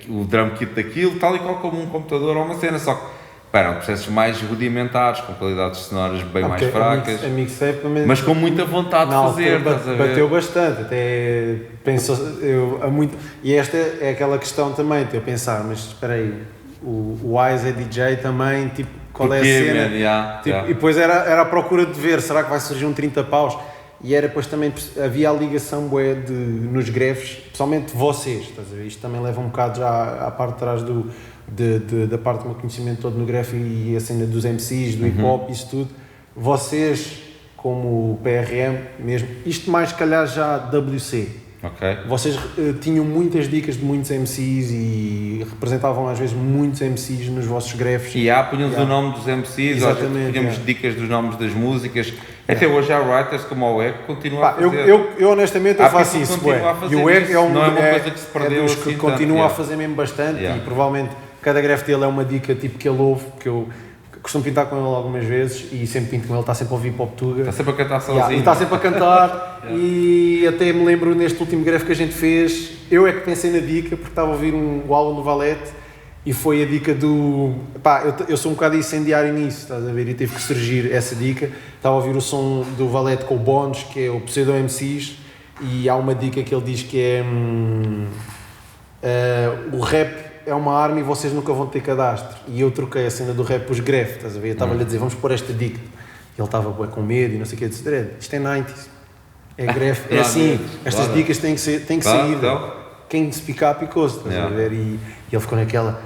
o drum kit daquilo, tal e qual como um computador ou uma cena, só que eram processos mais rudimentares, com qualidades sonoras bem mais fracas, a mixtape, mas com muita vontade de fazer, estás a ver? Bateu bastante, até pensou, e esta é aquela questão também, de eu pensar, mas espera aí, o Wise é DJ também, tipo, qual é a cena? E depois era a procura de ver, será que vai surgir um 30 paus? E era depois também, havia a ligação bué nos greves, pessoalmente vocês, estás a ver? Isto também leva um bocado já à parte de trás da parte do meu conhecimento todo no greve e a cena dos MCs, do hip hop, isso tudo. Vocês, como o PRM mesmo, isto mais se calhar já WC. Okay. Vocês tinham muitas dicas de muitos MCs e representavam às vezes muitos MCs nos vossos greves. E punhamos o nome dos MCs, tínhamos dicas dos nomes das músicas. Até hoje há writers como o Eco que continuam a fazer. Eu honestamente eu faço isso. E o Eco é uma coisa que se perdeu dos que assim continua a fazer mesmo bastante e provavelmente cada greve dele é uma dica tipo que ele ouve, que eu costumo pintar com ele algumas vezes e sempre pinto com ele, está sempre a ouvir Pop Tuga. Está sempre a cantar sozinho. E está sempre a cantar e até me lembro neste último greve que a gente fez, eu é que pensei na dica porque estava a ouvir o álbum do Valete e foi a dica do... eu sou um bocado incendiário nisso, estás a ver? E teve que surgir essa dica. Estava a ouvir o som do Valete com o Bones, que é o Pseudo MCs, e há uma dica que ele diz que é... o rap é uma arma e vocês nunca vão ter cadastro. E eu troquei a cena do rap para os greve, estás a ver? Eu estava-lhe a dizer, vamos pôr esta dica. Ele estava com medo e não sei o que, eu disse, isto é 90s, é greve, é assim, estas dicas têm que sair. Então. Quem se picar, picou-se, estás a ver? E ele ficou naquela,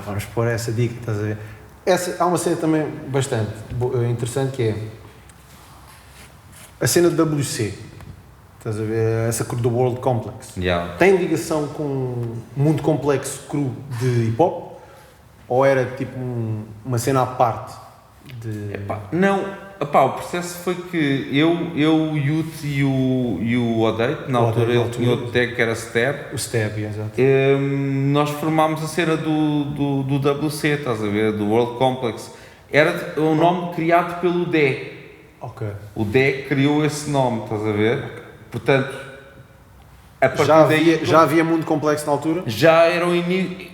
vamos pôr essa dica, estás a ver? Há uma cena também bastante interessante que é a cena de WC. Estás a ver? Essa cru do World Complex. Tem ligação com um mundo complexo cru de hip hop? Ou era tipo uma cena à parte? Não, o processo foi que eu, o Yute e o Odate, na altura ele tinha outro tag que era Stab. O Stab, exato. Nós formámos a cena do WC, estás a ver? Do World Complex. Era um nome criado pelo Dé. Ok. O Dé criou esse nome, estás a ver? Portanto, a partir já havia mundo complexo na altura? Já era o início.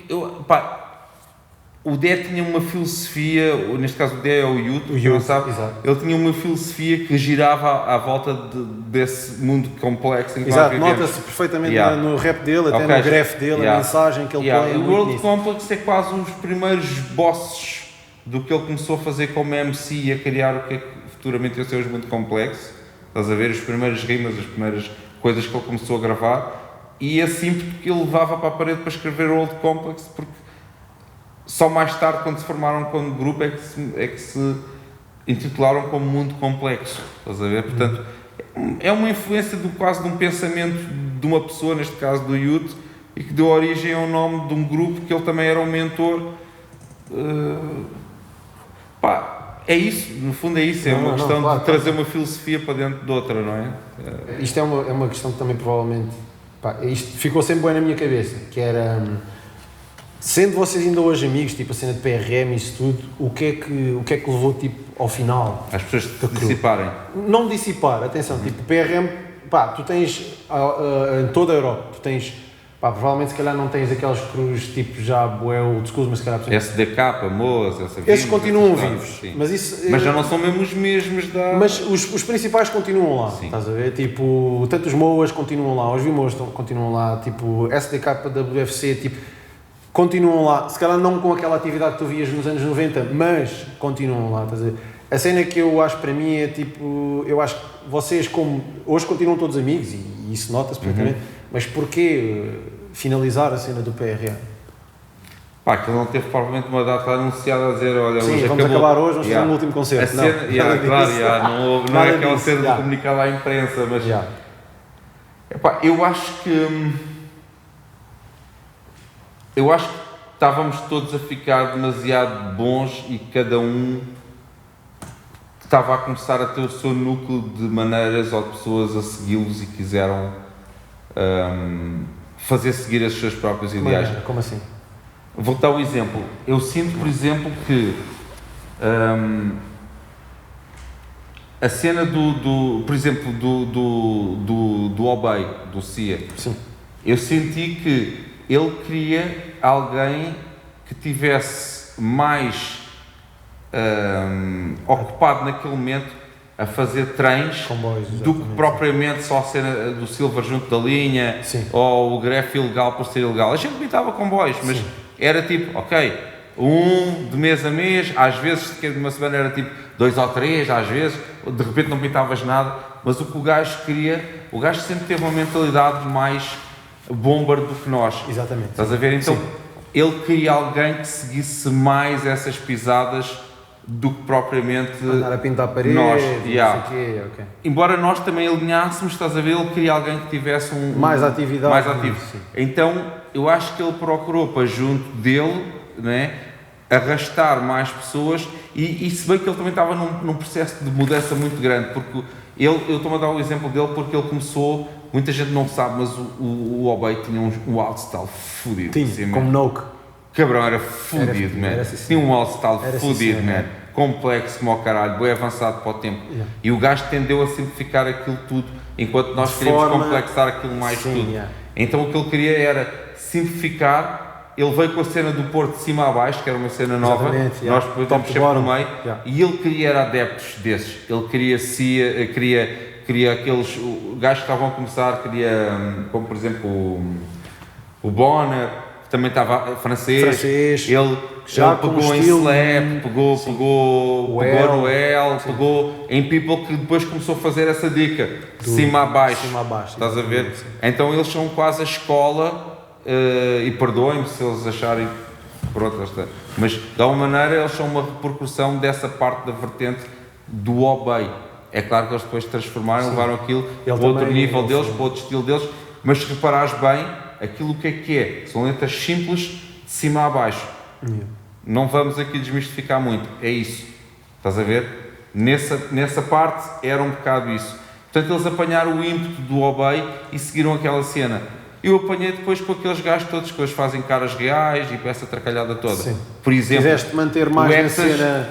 O Dé tinha uma filosofia, neste caso o Dé é o Yute, não sabe? Ele tinha uma filosofia que girava à volta desse mundo complexo em que nós vivemos. Nota-se perfeitamente no rap dele, até no graph dele, a mensagem que ele põe. O World Complex é quase um dos primeiros bosses do que ele começou a fazer como MC e a criar o que é que futuramente ia ser os muito complexo. Estás a ver as primeiras rimas, as primeiras coisas que ele começou a gravar e assim porque ele levava para a parede para escrever o World Complex, porque só mais tarde, quando se formaram como grupo, é que se intitularam como Mundo Complexo, estás a ver? Portanto, é uma influência quase de um pensamento de uma pessoa, neste caso do Yute, e que deu origem ao nome de um grupo que ele também era um mentor. É isso, no fundo é isso, uma questão de trazer uma filosofia para dentro de outra, não é? Isto é uma questão que também provavelmente, isto ficou sempre bem na minha cabeça, que era, sendo vocês ainda hoje amigos, tipo a cena de PRM e isso tudo, o que é que levou tipo ao final? As pessoas dissiparem? Não dissipar, atenção, tipo PRM, tu tens em toda a Europa, tu tens... provavelmente se calhar não tens aqueles cruz tipo já bué old school, mas se calhar... SDK, Moas, esses continuam vivos, mas já não são mesmo os mesmos da... Mas os principais continuam lá, estás a ver? Tipo, tanto os Moas continuam lá, os Vimoas continuam lá, tipo, SDK, WFC, tipo, continuam lá, se calhar não com aquela atividade que tu vias nos anos 90, mas continuam lá, estás a ver? A cena que eu acho para mim é tipo, eu acho que vocês como, hoje continuam todos amigos e isso nota-se perfeitamente, mas porquê finalizar a cena do PRM? Pá, que não teve provavelmente uma data anunciada a dizer, olha, sim, hoje vamos acabou. acabar hoje, vamos fazer um último concerto. A cena, claro, não é aquela cena de comunicada à imprensa, mas epá, eu acho que estávamos todos a ficar demasiado bons e cada um estava a começar a ter o seu núcleo de maneiras ou de pessoas a segui-los e quiseram fazer seguir as suas próprias ideais. Como assim? Vou dar um exemplo. Eu sinto, por exemplo, que a cena por exemplo, do Obey, do Cia, sim. Eu senti que ele queria alguém que tivesse mais ocupado naquele momento a fazer trens do que propriamente só a cena do Silver junto da linha, sim, ou o grefe ilegal por ser ilegal. A gente pintava comboios, mas sim, era tipo, ok, de mês a mês, às vezes de uma semana era tipo 2 ou 3, às vezes, de repente não pintavas nada, mas o que o gajo queria, o gajo sempre teve uma mentalidade mais bomber do que nós. Exatamente. Estás a ver? Então, sim, ele queria alguém que seguisse mais essas pisadas do que propriamente andar a pintar paredes, nós. Okay. Embora nós também alinhássemos, estás a ver, ele queria alguém que tivesse mais atividade. Mais ativo. Então, eu acho que ele procurou para junto dele, né, arrastar mais pessoas e se bem que ele também estava num processo de mudança muito grande, porque eu estou-me a dar o exemplo dele porque ele começou, muita gente não sabe, mas o Obey tinha um outstyle fodido. Tinha, assim, como Noke. Cabrão, era fodido, man. Tinha um outstyle fodido, man. Complexo como ao caralho, bem avançado para o tempo. Yeah. E o gajo tendeu a simplificar aquilo tudo, enquanto nós queríamos complexar aquilo mais tudo. Yeah. Então o que ele queria era simplificar. Ele veio com a cena do Porto de cima a baixo, que era uma cena nova, nós podemos sempre no meio, e ele queria adeptos desses. Ele queria aqueles gajos que estavam a começar, como por exemplo o Bonner, que também estava francês. Ele já pegou em Slap, pegou no L, pegou em People, que depois começou a fazer essa dica, de cima a baixo, estás a ver? Então eles são quase a escola. E perdoem-me se eles acharem mas de alguma maneira eles são uma repercussão dessa parte da vertente do Obey. É claro que eles depois transformaram, levaram aquilo para outro nível deles, para outro estilo deles, mas se reparares bem, aquilo que é? São letras simples de cima a baixo. Não vamos aqui desmistificar muito, é isso, estás a ver? Nessa parte era um bocado isso. Portanto, eles apanharam o ímpeto do Obey e seguiram aquela cena. Eu apanhei depois com aqueles gajos todos que hoje fazem caras reais e com essa tracalhada toda. Sim. Por exemplo, quiseste manter mais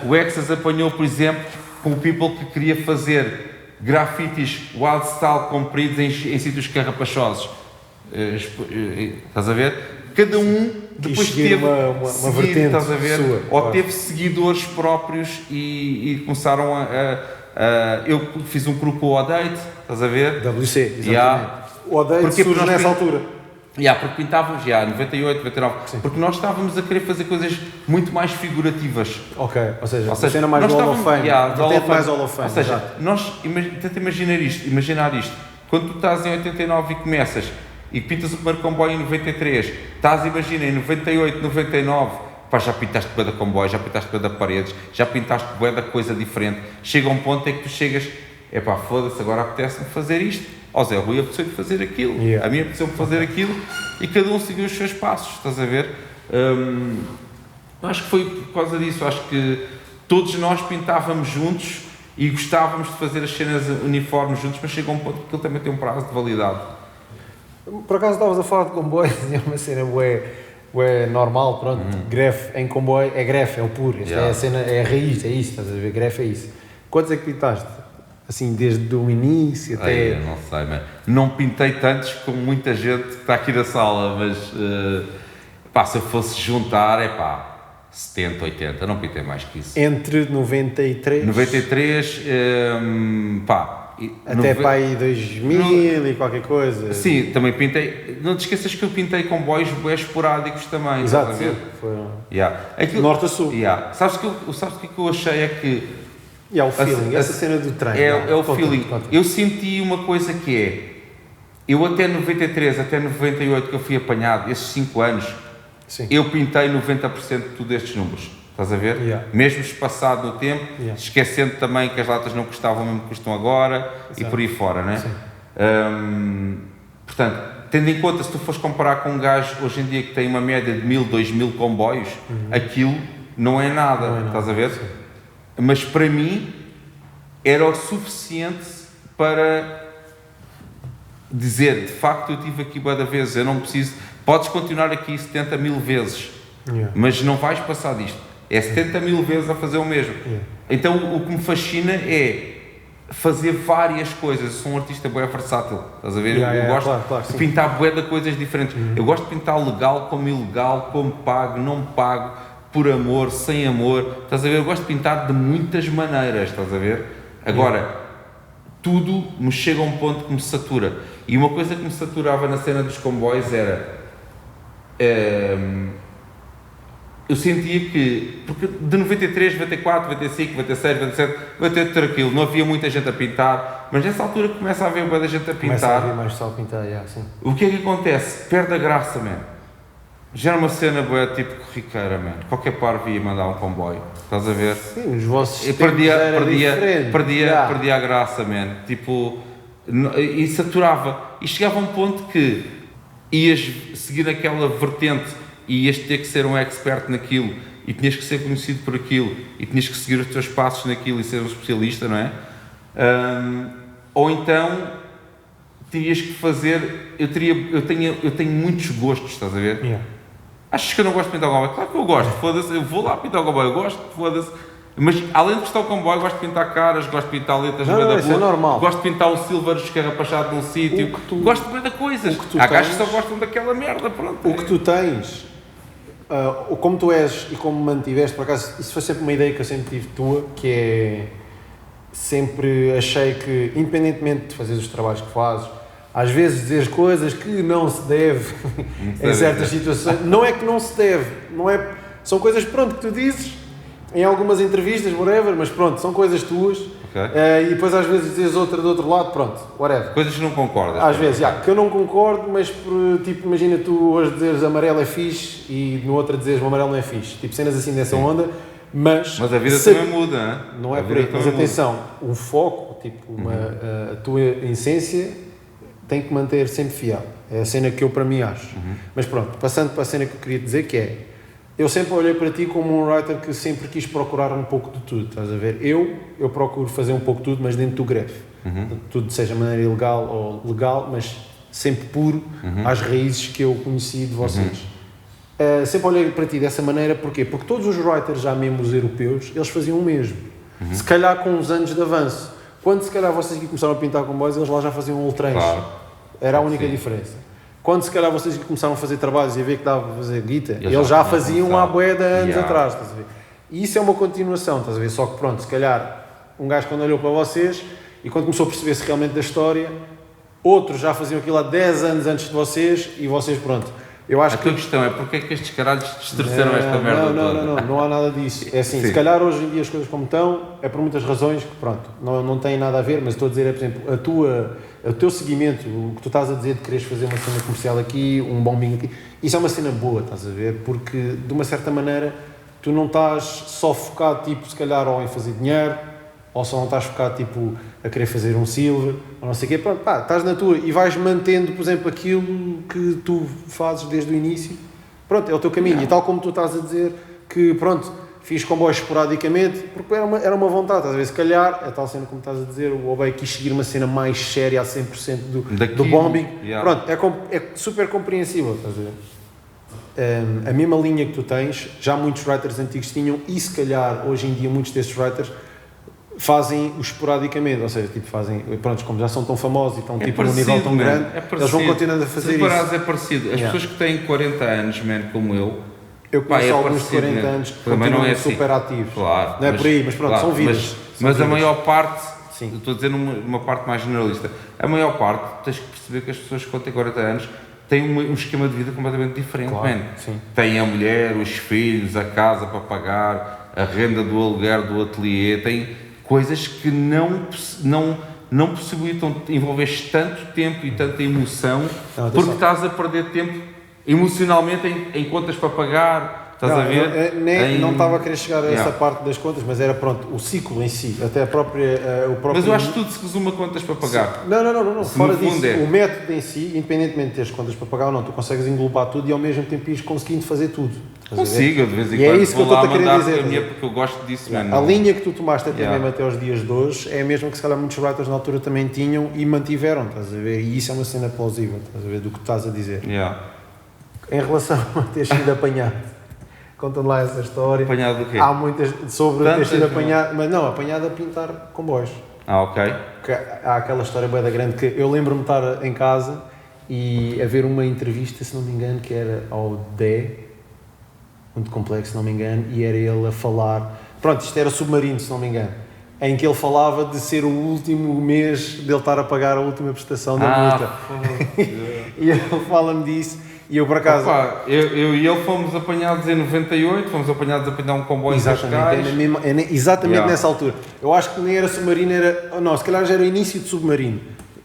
o Exas apanhou, por exemplo, com o People que queria fazer grafites wild style compridos em sítios carrapachosos. Estás a ver? Cada um depois teve uma vertente, estás a ver? Sua, ou teve seguidores próprios e começaram eu fiz um grupo ao Date, estás a ver? WC, exatamente. O Odeio surge nessa altura. Porque pintávamos, 98, 99, sim, porque nós estávamos a querer fazer coisas muito mais figurativas. Ok, ou seja, cena mais do Hall of Fame, mais Hall of Fame. Ou seja, tenta imaginar isto, quando tu estás em 89 e começas, e pintas o primeiro comboio em 93, imagina, em 98, 99, já pintaste bué da comboio, já pintaste bué da paredes, já pintaste bué da coisa diferente, chega um ponto em que tu chegas, foda-se, agora apetece-me fazer isto. Zé Rui apeteceu-me fazer aquilo, a mim apeteceu-me fazer aquilo e cada um seguiu os seus passos, estás a ver? Acho que foi por causa disso, acho que todos nós pintávamos juntos e gostávamos de fazer as cenas uniformes juntos, mas chega um ponto que aquilo também tem um prazo de validade. Por acaso estavas a falar de comboios, é uma cena bué normal, pronto, grefe em comboio é grefe, é o puro, é a cena, é a raiz, é isso, estás a ver, grefe é isso. Quantos é que pintaste? Assim, desde o início até... Eu não sei, mas não pintei tantos como muita gente que está aqui na sala, mas se eu fosse juntar, 70, 80, não pintei mais que isso. Entre 93... 93, até para aí 2000 e qualquer coisa. Sim, também pintei. Não te esqueças que eu pintei comboios bem esporádicos também. Exato, sim. Aquilo, norte a sul. Sabes o que eu achei é que... o feeling, essa cena do trem. É o feeling. Eu senti uma coisa que eu até 93, até 98 que eu fui apanhado, esses 5 anos, Sim. eu pintei 90% de tudo estes números. Estás a ver? Yeah. Mesmo espaçado no tempo, Yeah. esquecendo também que as latas não custavam mesmo que custam agora. Exato. E por aí fora, né? Sim. Portanto, tendo em conta, se tu fores comparar com um gajo hoje em dia que tem uma média de 1000, 2000 comboios, aquilo não é nada, Não é nada, estás a ver? sim. Mas para mim era o suficiente para dizer, de facto eu tive aqui bué de vezes, eu não preciso, podes continuar aqui 70 mil vezes, Yeah. mas não vais passar disto, é 70 mil vezes a fazer o mesmo. Yeah. Então o que me fascina é fazer várias coisas. Eu sou um artista bué versátil, estás a ver? Eu gosto claro, de sim. pintar bué de coisas diferentes. Eu gosto de pintar legal como ilegal, como pago, não pago, por amor, sem amor, estás a ver? Eu gosto de pintar de muitas maneiras, estás a ver? Agora, tudo me chega a um ponto que me satura. E uma coisa que me saturava na cena dos comboios era... eu sentia que, porque de 93, 94, 95, 96, 97, 98, aquilo, não havia muita gente a pintar, mas nessa altura começa a haver muita gente a Começa a pintar. haver mais só a pintar, yeah, sim. O que é que acontece? Perde a graça, man. Já era uma cena boa, tipo corriqueira, man. Qualquer parvo ia mandar um comboio, estás a ver? Sim, os vossos Eu tempos era diferente. perdia a graça, man. Tipo, e saturava. E chegava a um ponto que ias seguir aquela vertente e ias ter que ser um expert naquilo e tinhas que ser conhecido por aquilo e tinhas que seguir os teus passos naquilo e ser um especialista, não é? Ou então tinhas que fazer... Eu tenho muitos gostos, estás a ver? Yeah. Achas que eu não gosto de pintar o comboio? Claro que eu gosto, foda-se, eu vou lá pintar o comboio, eu gosto, foda-se. Mas além de gostar do comboio, gosto de pintar caras, gosto de pintar letras Não, no meio da isso é rua, normal. gosto de pintar um silver escarrapachado num sítio, gosto de muitas coisas. Há gajos que só gostam daquela merda, pronto. O que tu tens, como tu és e como mantiveste, por acaso, isso foi sempre uma ideia que eu sempre tive tua, que é, sempre achei que, independentemente de fazeres os trabalhos que fazes, às vezes dizeres coisas que não se deve em certas situações, não é que não se deve, não é, são coisas, pronto, que tu dizes em algumas entrevistas, whatever, mas pronto, são coisas tuas, e depois às vezes dizes outra do outro lado, pronto, whatever. Coisas que não concordas. Às vezes, que eu não concordo, mas tipo, imagina tu hoje dizeres amarelo é fixe e no outro dizeres o amarelo não é fixe, tipo cenas assim dessa onda, mas a vida também muda, hein? Não é por aí, mas atenção, o foco, tipo, a tua essência tem que manter sempre fiel, é a cena que eu para mim acho. Mas pronto, passando para a cena que eu queria dizer, que é, eu sempre olhei para ti como um writer que sempre quis procurar um pouco de tudo, estás a ver? Eu procuro fazer um pouco de tudo, mas dentro do greve. Tudo seja de maneira ilegal ou legal, mas sempre puro às raízes que eu conheci de vocês. Sempre olhei para ti dessa maneira, porquê? Porque todos os writers, já mesmo os europeus, eles faziam o mesmo. Se calhar com uns anos de avanço. Quando se calhar vocês aqui começaram a pintar comboios, eles lá já faziam um ultranche. Claro. Era a única diferença. Quando se calhar vocês começaram a fazer trabalhos e a ver que dava para fazer guita, eles já faziam há bué de anos atrás, estás a ver? E isso é uma continuação, estás a ver? Só que pronto, se calhar um gajo quando olhou para vocês e quando começou a perceber-se realmente da história, outros já faziam aquilo há 10 anos antes de vocês e vocês, pronto. Eu acho a tua questão é porque é que estes caralhos desterceram esta merda toda? Não há nada disso. É assim, se calhar hoje em dia as coisas como estão, é por muitas razões que, pronto, não tem nada a ver, mas estou a dizer, é, por exemplo, o teu seguimento, o que tu estás a dizer de quereres fazer uma cena comercial aqui, um bombinho aqui, isso é uma cena boa, estás a ver? Porque, de uma certa maneira, tu não estás só focado, tipo, se calhar, ou em fazer dinheiro, ou só não estás focado, tipo, a querer fazer um silver, ou não sei o quê, pronto, pá, estás na tua e vais mantendo, por exemplo, aquilo que tu fazes desde o início, pronto, é o teu caminho, e tal como tu estás a dizer que, pronto, fiz comboios esporadicamente, porque era uma vontade, às vezes, se calhar, é tal cena como estás a dizer, o Obey quis seguir uma cena mais séria a 100% do bombing, pronto, é super compreensível, estás a ver? A mesma linha que tu tens, já muitos writers antigos tinham, e se calhar, hoje em dia, muitos desses writers fazem o esporadicamente, ou seja, tipo, fazem, pronto, como já são tão famosos e estão tipo num nível tão grande, eles vão continuando a fazer isso. É parecido. As pessoas que têm 40 anos, como eu conheço alguns de 40 anos que continuam super ativos. Claro. Não é por aí, mas pronto, são vidas. Mas a maior parte, estou a dizer uma parte mais generalista, a maior parte, tens que perceber que as pessoas que têm 40 anos têm um esquema de vida completamente diferente, Têm a mulher, os filhos, a casa para pagar, a renda do aluguer do ateliê, têm coisas que não possibilitam envolver tanto tempo e tanta emoção, porque estás a perder tempo emocionalmente em contas para pagar, estás a ver? Não estava a querer chegar a essa parte das contas, mas era pronto, o ciclo em si, até o próprio... Mas eu acho que tudo se resume a contas para pagar. Não. Fora disso, o método em si, independentemente de teres contas para pagar ou não, tu consegues englobar tudo e ao mesmo tempo ires conseguindo fazer tudo. Consigo, de vez em quando. E é isso que eu estou a querer dizer. Porque eu gosto disso, mano. A linha que tu tomaste até mesmo até aos dias de hoje é a mesma que se calhar muitos writers na altura também tinham e mantiveram, estás a ver? E isso é uma cena plausível, estás a ver, do que tu estás a dizer. Em relação a ter sido apanhado, conta-me lá essa história. Apanhado do quê? Há muitas sobre ter sido apanhado, mas não, apanhado a pintar comboios. Ok. Porque há aquela história bem da grande que eu lembro-me de estar em casa e haver uma entrevista, se não me engano, que era ao Dé, muito complexo, se não me engano, e era ele a falar, pronto, isto era Submarino, se não me engano, em que ele falava de ser o último mês dele estar a pagar a última prestação da multa. E ele fala-me disso, e eu por acaso... Opa, eu e ele fomos apanhados em 98, fomos apanhados a apanhar um comboio em Cascais. Exatamente nessa altura. Eu acho que nem era Submarino, não, se calhar já era o início de Submarino.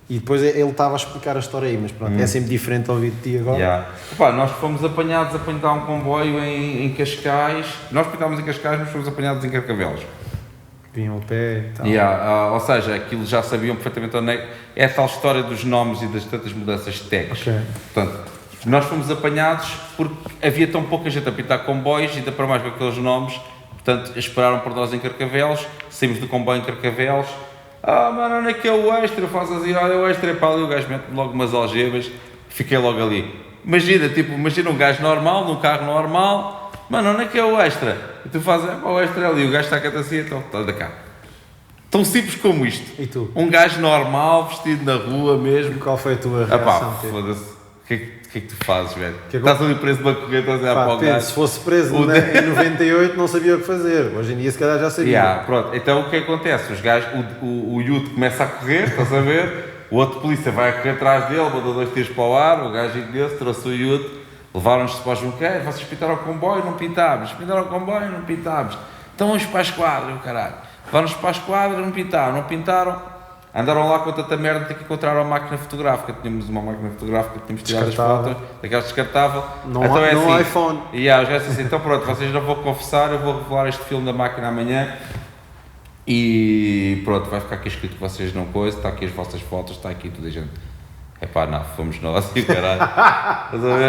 E depois ele estava a explicar a história aí, mas pronto, é sempre diferente ouvir de ti agora. Opa, nós fomos apanhados a pintar um comboio em Cascais, nós pintávamos em Cascais, mas fomos apanhados em Carcavelos. Vinham ao pé e tal. Ou seja, aquilo já sabiam perfeitamente onde é a tal história dos nomes e das tantas mudanças de tags. Okay. Portanto, nós fomos apanhados porque havia tão pouca gente a pintar comboios, ainda para mais com aqueles nomes, portanto, esperaram por nós em Carcavelos, saímos do comboio em Carcavelos. Mano, onde é que é o extra? Faz assim, olha, o extra é para ali, o gajo mete logo umas algebas, fiquei logo ali. Imagina um gajo normal, num carro normal, mano, onde é que é o extra? E tu fazes, o extra é ali, o gajo está cá assim, então, está da cá. Tão simples como isto. E tu? Um gajo normal, vestido na rua mesmo. E qual foi a tua reação? Foda-se. O que é que tu fazes, velho? Estás ali preso de uma correta a dizer para o gajo. Se fosse preso em 98 não sabia o que fazer. Hoje em dia se calhar já sabia. Pronto. Então o que acontece? Os gajos, o Yuto começa a correr, estás a ver? O outro polícia vai a correr atrás dele, mandou 2 tiros para o ar, o gajo deu-se, trouxe o Yuto, levaram-nos para os junqueiros, vocês pintaram o comboio, não pintámos. Pintaram o comboio, não pintámos. Então vamos para a esquadra, o caralho. Levaram-nos para a esquadra, não pintaram. Andaram lá com tanta merda, tem que encontrar uma máquina fotográfica. Tínhamos uma máquina fotográfica, tínhamos tirado as fotos, daquelas descartável. Não, então não iPhone. E os gajos assim, então pronto, vocês não vão confessar, eu vou revelar este filme da máquina amanhã. E pronto, vai ficar aqui escrito que vocês não coisam, está aqui as vossas fotos, está aqui tudo a gente. Não, fomos nós e o caralho.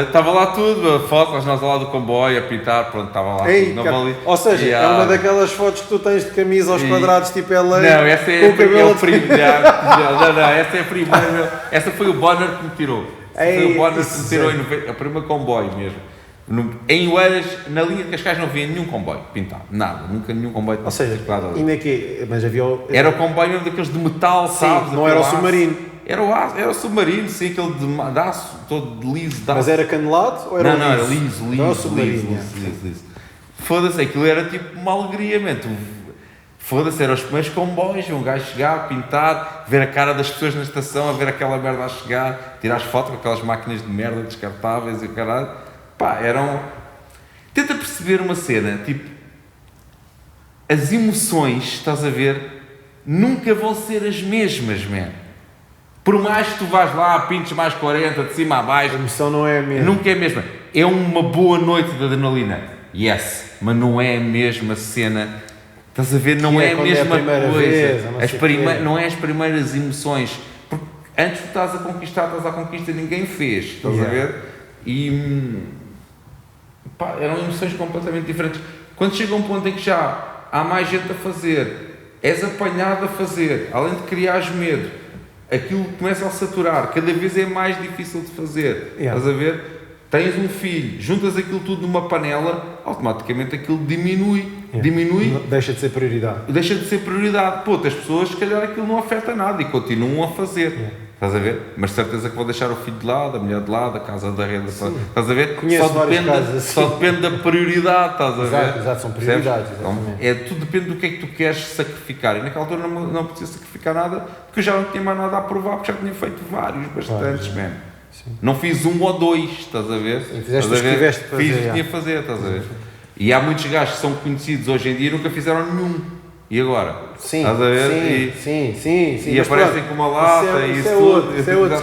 Estava lá tudo, fotos, nós lá do comboio a pintar, pronto, estava lá tudo. Não ou seja, é uma daquelas fotos que tu tens de camisa aos quadrados, tipo ela. Não, essa é o primo. Não, essa é a primeira. Essa foi o Bonner que me tirou. Foi o Bonner que me tirou em 90, a primeira comboio mesmo. Em Oeiras, na linha de Cascais, não havia nenhum comboio pintado, nada, nunca nenhum comboio. Ou seja, ainda que, mas havia. Era o comboio mesmo daqueles de metal, sim, sabes? Não era o submarino. Era o submarino, sim, aquele de aço, todo liso. Mas era canelado ou era Não, era liso. Não, submarino. Liso. Foda-se, aquilo era tipo uma alegria, mesmo. Foda-se, eram os primeiros comboios, um gajo chegar, pintar, ver a cara das pessoas na estação, a ver aquela merda a chegar, tirar as fotos com aquelas máquinas de merda descartáveis e o caralho. Eram... Tenta perceber uma cena, tipo... As emoções, estás a ver, nunca vão ser as mesmas, man. Por mais que tu vás lá, pintes mais 40, de cima a baixo... A emoção não é a mesma. Nunca é a mesma. É uma boa noite de adrenalina. Yes, mas não é a mesma cena. Estás a ver? Não é a mesma coisa. Não é as primeiras emoções. Porque antes tu estás a conquistar, estás à conquista, ninguém fez. Estás a ver? E... eram emoções completamente diferentes. Quando chega um ponto em que já há mais gente a fazer, és apanhado a fazer, além de criares medo, aquilo começa a saturar, cada vez é mais difícil de fazer. Estás a ver? Tens um filho, juntas aquilo tudo numa panela, automaticamente aquilo diminui. Deixa de ser prioridade. As pessoas, se calhar, aquilo não afeta nada e continuam a fazer. Estás a ver? Mas certeza que vou deixar o filho de lado, a mulher de lado, a casa da renda. Estás a ver? Só depende da prioridade, estás a ver? Exato, são prioridades. Tudo depende do que é que tu queres sacrificar. E naquela altura não precisas sacrificar nada, porque eu já não tinha mais nada a provar, porque já tinha feito bastantes, man. Não fiz 1 ou 2, estás a ver? Fizeste os que tiveste de fazer. Fiz o que tinha a fazer, estás a ver? E há muitos gajos que são conhecidos hoje em dia e nunca fizeram nenhum. E agora? Sim, estás a ver? Sim. E aparecem com uma lata e isso tudo. Isso é outros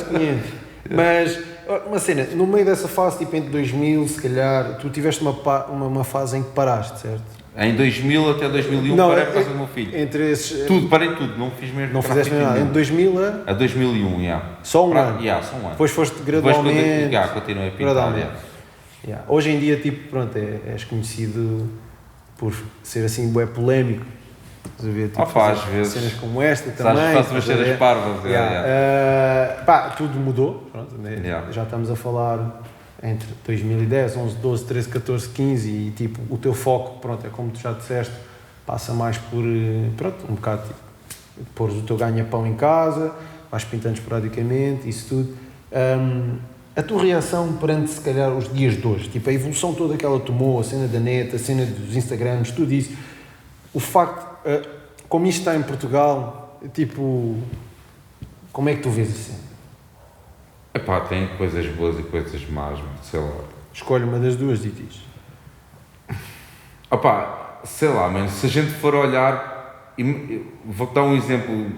500. Mas uma cena, no meio dessa fase, tipo entre 2000, se calhar, tu tiveste uma fase em que paraste, certo? Em 2000 até 2001 parei por causa do meu filho. Entre esses... Tudo, parei tudo, não fiz mesmo. Não fizeste nada, entre 2000 a 2001, Só um ano? Só um ano. Depois foste gradualmente... Depois continuei a pintar, Hoje em dia, tipo, pronto, és conhecido por ser assim, bué polémico. Estás a ver? Tipo, às vezes. Cenas como esta também. Faço umas cenas parvas. Tudo mudou, pronto, né? Já estamos a falar entre 2010, 11, 12, 13, 14, 15 e tipo, o teu foco, pronto, é como tu já disseste, passa mais por, pronto, um bocado, tipo, pôres o teu ganha-pão em casa, vais pintando esporadicamente, isso tudo. A tua reação perante, se calhar, os dias de hoje, tipo, a evolução toda que ela tomou, a cena da net, a cena dos Instagrams, tudo isso, o facto, como isto está em Portugal, tipo, como é que tu vês a cena? Epá, tem coisas boas e coisas más, sei lá. Escolhe uma das duas e diz. Opá, sei lá, mano, se a gente for olhar, vou dar um exemplo,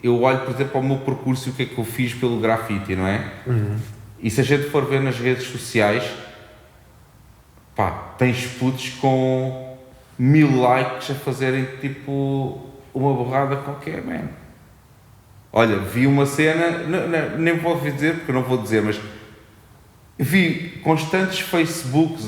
eu olho, por exemplo, ao meu percurso e o que é que eu fiz pelo grafite, não é? E se a gente for ver nas redes sociais, pá, tens putos com 1000 likes a fazerem tipo uma borrada qualquer, man. Olha, vi uma cena, nem vou dizer, porque eu não vou dizer, mas vi constantes Facebooks,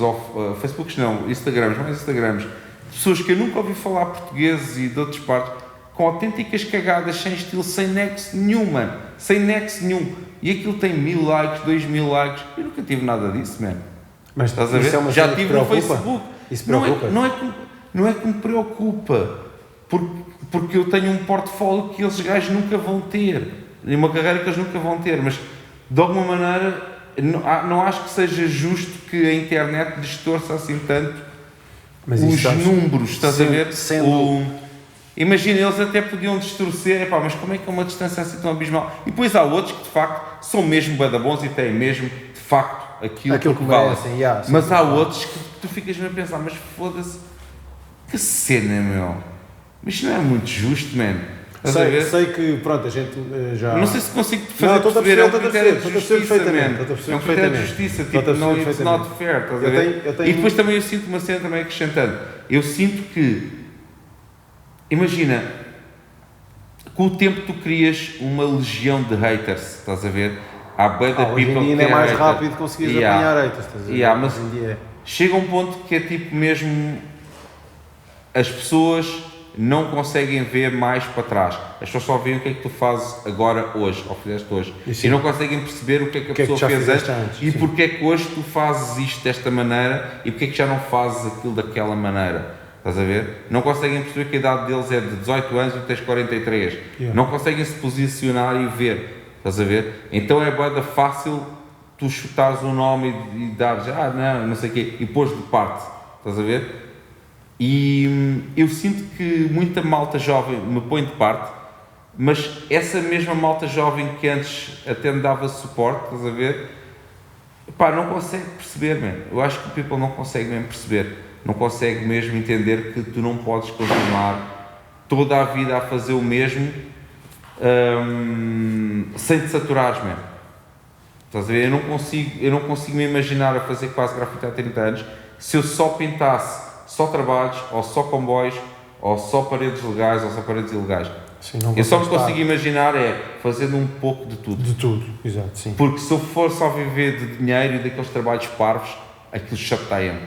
Instagrams, mais Instagrams, pessoas que eu nunca ouvi falar portugueses e de outras partes, com autênticas cagadas, sem estilo, sem nexo nenhum, mano. Sem nexo nenhum. E aquilo tem 1000 likes, 2000 likes. Eu nunca tive nada disso, mano. Mas estás a ver? É já tive no Facebook. Isso preocupa? Não é que me preocupa. Porque eu tenho um portfólio que esses gajos nunca vão ter. E uma carreira que eles nunca vão ter. Mas, de alguma maneira, não acho que seja justo que a internet distorça assim tanto os números. Estás a ver? Imagina, eles até podiam distorcer, mas como é que é uma distância assim tão abismal? E depois há outros que, de facto, são mesmo bué da bons e têm mesmo, de facto, aquilo que vale. Assim, mas há outros que tu ficas mesmo a pensar, mas foda-se, que cena, meu. Mas isto não é muito justo, man. Sei que, pronto, a gente já... Não sei se consigo fazer perceber, é um critério de justiça, man. É um critério de justiça, tipo, não it's not fair, estás a ver? E depois também eu sinto uma cena também acrescentando. Eu sinto que, imagina, com o tempo tu crias uma legião de haters, estás a ver? Há bué da people que hoje em dia é mais rápido conseguires apanhar haters, estás a ver? Mas chega um ponto que é tipo mesmo, as pessoas não conseguem ver mais para trás. As pessoas só veem o que é que tu fazes agora, hoje, ou fizeste hoje. E não conseguem perceber o que é que a pessoa fez antes e porque é que hoje tu fazes isto desta maneira e porque é que já não fazes aquilo daquela maneira. Estás a ver? Não conseguem perceber que a idade deles é de 18 anos e tu tens 43. Não conseguem se posicionar e ver. Estás a ver? Então é bué fácil tu chutares um nome e dares, não sei o quê, e pôs de parte. Estás a ver? E eu sinto que muita malta jovem me põe de parte, mas essa mesma malta jovem que antes até me dava suporte, estás a ver? Não consegue perceber, man. Eu acho que o people não consegue mesmo perceber. Não consegue mesmo entender que tu não podes continuar toda a vida a fazer o mesmo sem te saturares, mesmo. Estás a ver? Eu não consigo me imaginar a fazer quase grafite há 30 anos se eu só pintasse só trabalhos, ou só comboios, ou só paredes legais, ou só paredes ilegais. Sim, eu só me consigo imaginar fazendo um pouco de tudo. De tudo, exato, sim. Porque se eu for só viver de dinheiro e daqueles trabalhos parvos, aquilo chateia-me.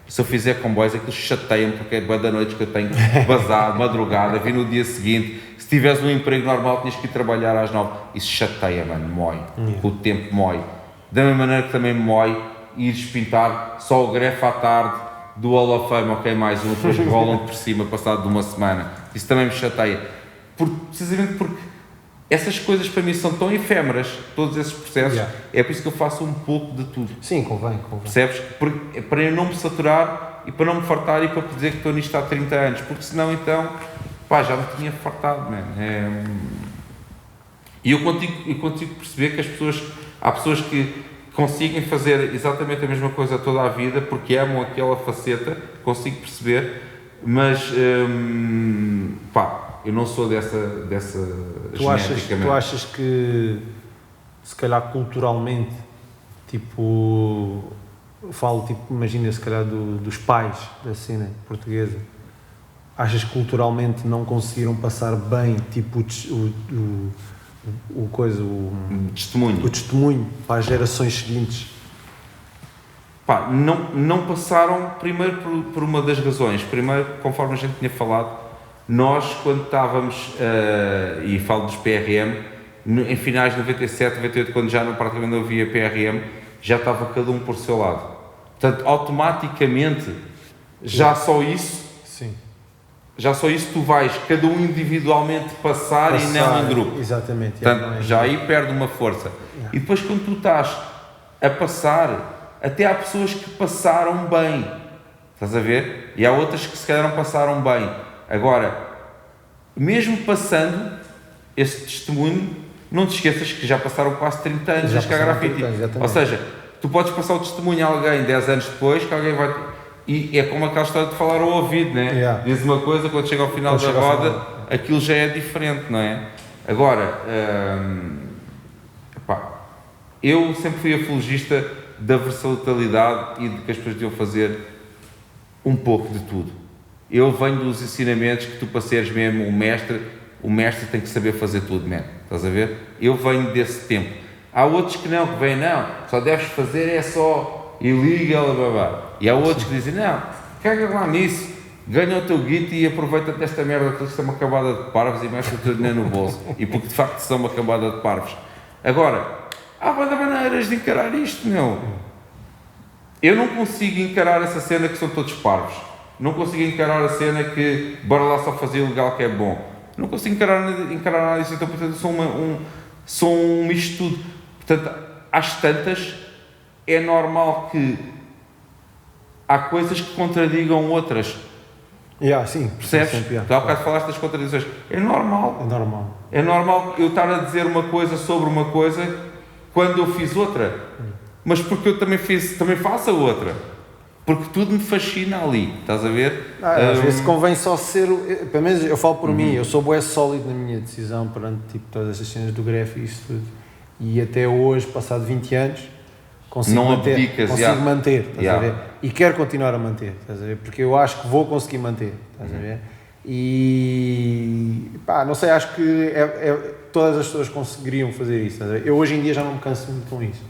Se eu fizer comboios, aquilo chateia-me, porque é boa da noite que eu tenho vazado, madrugada, vir no dia seguinte. Se tivesse um emprego normal, tinhas que ir trabalhar às 9. Isso chateia, mano, mói. Com o tempo mói. Da mesma maneira que também mói, ires pintar só o grefe à tarde, do Hall of Fame, ok, mais um, depois rolam por cima, passado de uma semana. Isso também me chateia. Precisamente porque essas coisas para mim são tão efêmeras, todos esses processos, é por isso que eu faço um pouco de tudo. Sim, convém. Percebes? Para eu não me saturar e para não me fartar e para dizer que estou nisto há 30 anos, porque senão então, já me tinha fartado, man. E eu consigo perceber que há pessoas que conseguem fazer exatamente a mesma coisa toda a vida porque amam aquela faceta, consigo perceber, mas eu não sou dessa tu achas que se calhar culturalmente tipo, falo, tipo, imagina se calhar dos pais da cena portuguesa, achas que culturalmente não conseguiram passar bem, tipo, o testemunho para as gerações seguintes? Pá, não passaram, primeiro por uma das razões. Primeiro, conforme a gente tinha falado, nós quando estávamos, e falo dos PRM, em finais de 97, 98, quando já praticamente não havia PRM, já estava cada um por seu lado. Portanto, automaticamente, já só isso tu vais cada um individualmente passar e não em grupo. Exatamente. Portanto, já aí perde uma força. E depois quando tu estás a passar, até há pessoas que passaram bem, estás a ver? E há outras que se calhar não passaram bem. Agora, mesmo passando esse testemunho, não te esqueças que já passaram quase 30 anos a jogar grafite. Ou seja, tu podes passar o testemunho a alguém 10 anos depois, que alguém vai... E é como aquela história de falar ao ouvido, né? Diz uma coisa, quando chega ao final da roda, aquilo já é diferente, não é? Agora, eu sempre fui apologista da versatilidade e de que as pessoas deviam fazer um pouco de tudo. Eu venho dos ensinamentos que tu, para seres mesmo o mestre tem que saber fazer tudo, man. Estás a ver? Eu venho desse tempo. Há outros que vêm, só deves fazer, é só illegal, blá, blá. E há outros que dizem, não, caga lá nisso, ganha o teu guito e aproveita desta merda que isto é uma acabada de parvos e mexe o teu dinheiro no bolso. E porque de facto são uma acabada de parvos. Agora, há maneiras de encarar isto, meu. Eu não consigo encarar essa cena que são todos parvos. Não consigo encarar a cena que bora lá só fazer ilegal que é bom. Não consigo encarar nada disso. Então, portanto, sou um misto de tudo. Portanto, às tantas, é normal que há coisas que contradigam outras. Sim, percebes? Tu há bocado falaste das contradições. É normal. É normal eu estar a dizer uma coisa sobre uma coisa quando eu fiz outra. Mas porque eu também faço a outra. Porque tudo me fascina ali, estás a ver? Às vezes convém só ser, pelo menos eu falo por mim, eu sou bué sólido na minha decisão perante tipo, todas essas cenas do grafite e isso tudo. E até hoje, passado 20 anos, consigo manter, estás a ver? E quero continuar a manter, estás a ver? Porque eu acho que vou conseguir manter, estás a ver? E não sei, acho que todas as pessoas conseguiriam fazer isso, estás a ver? Eu hoje em dia já não me canso muito com isso.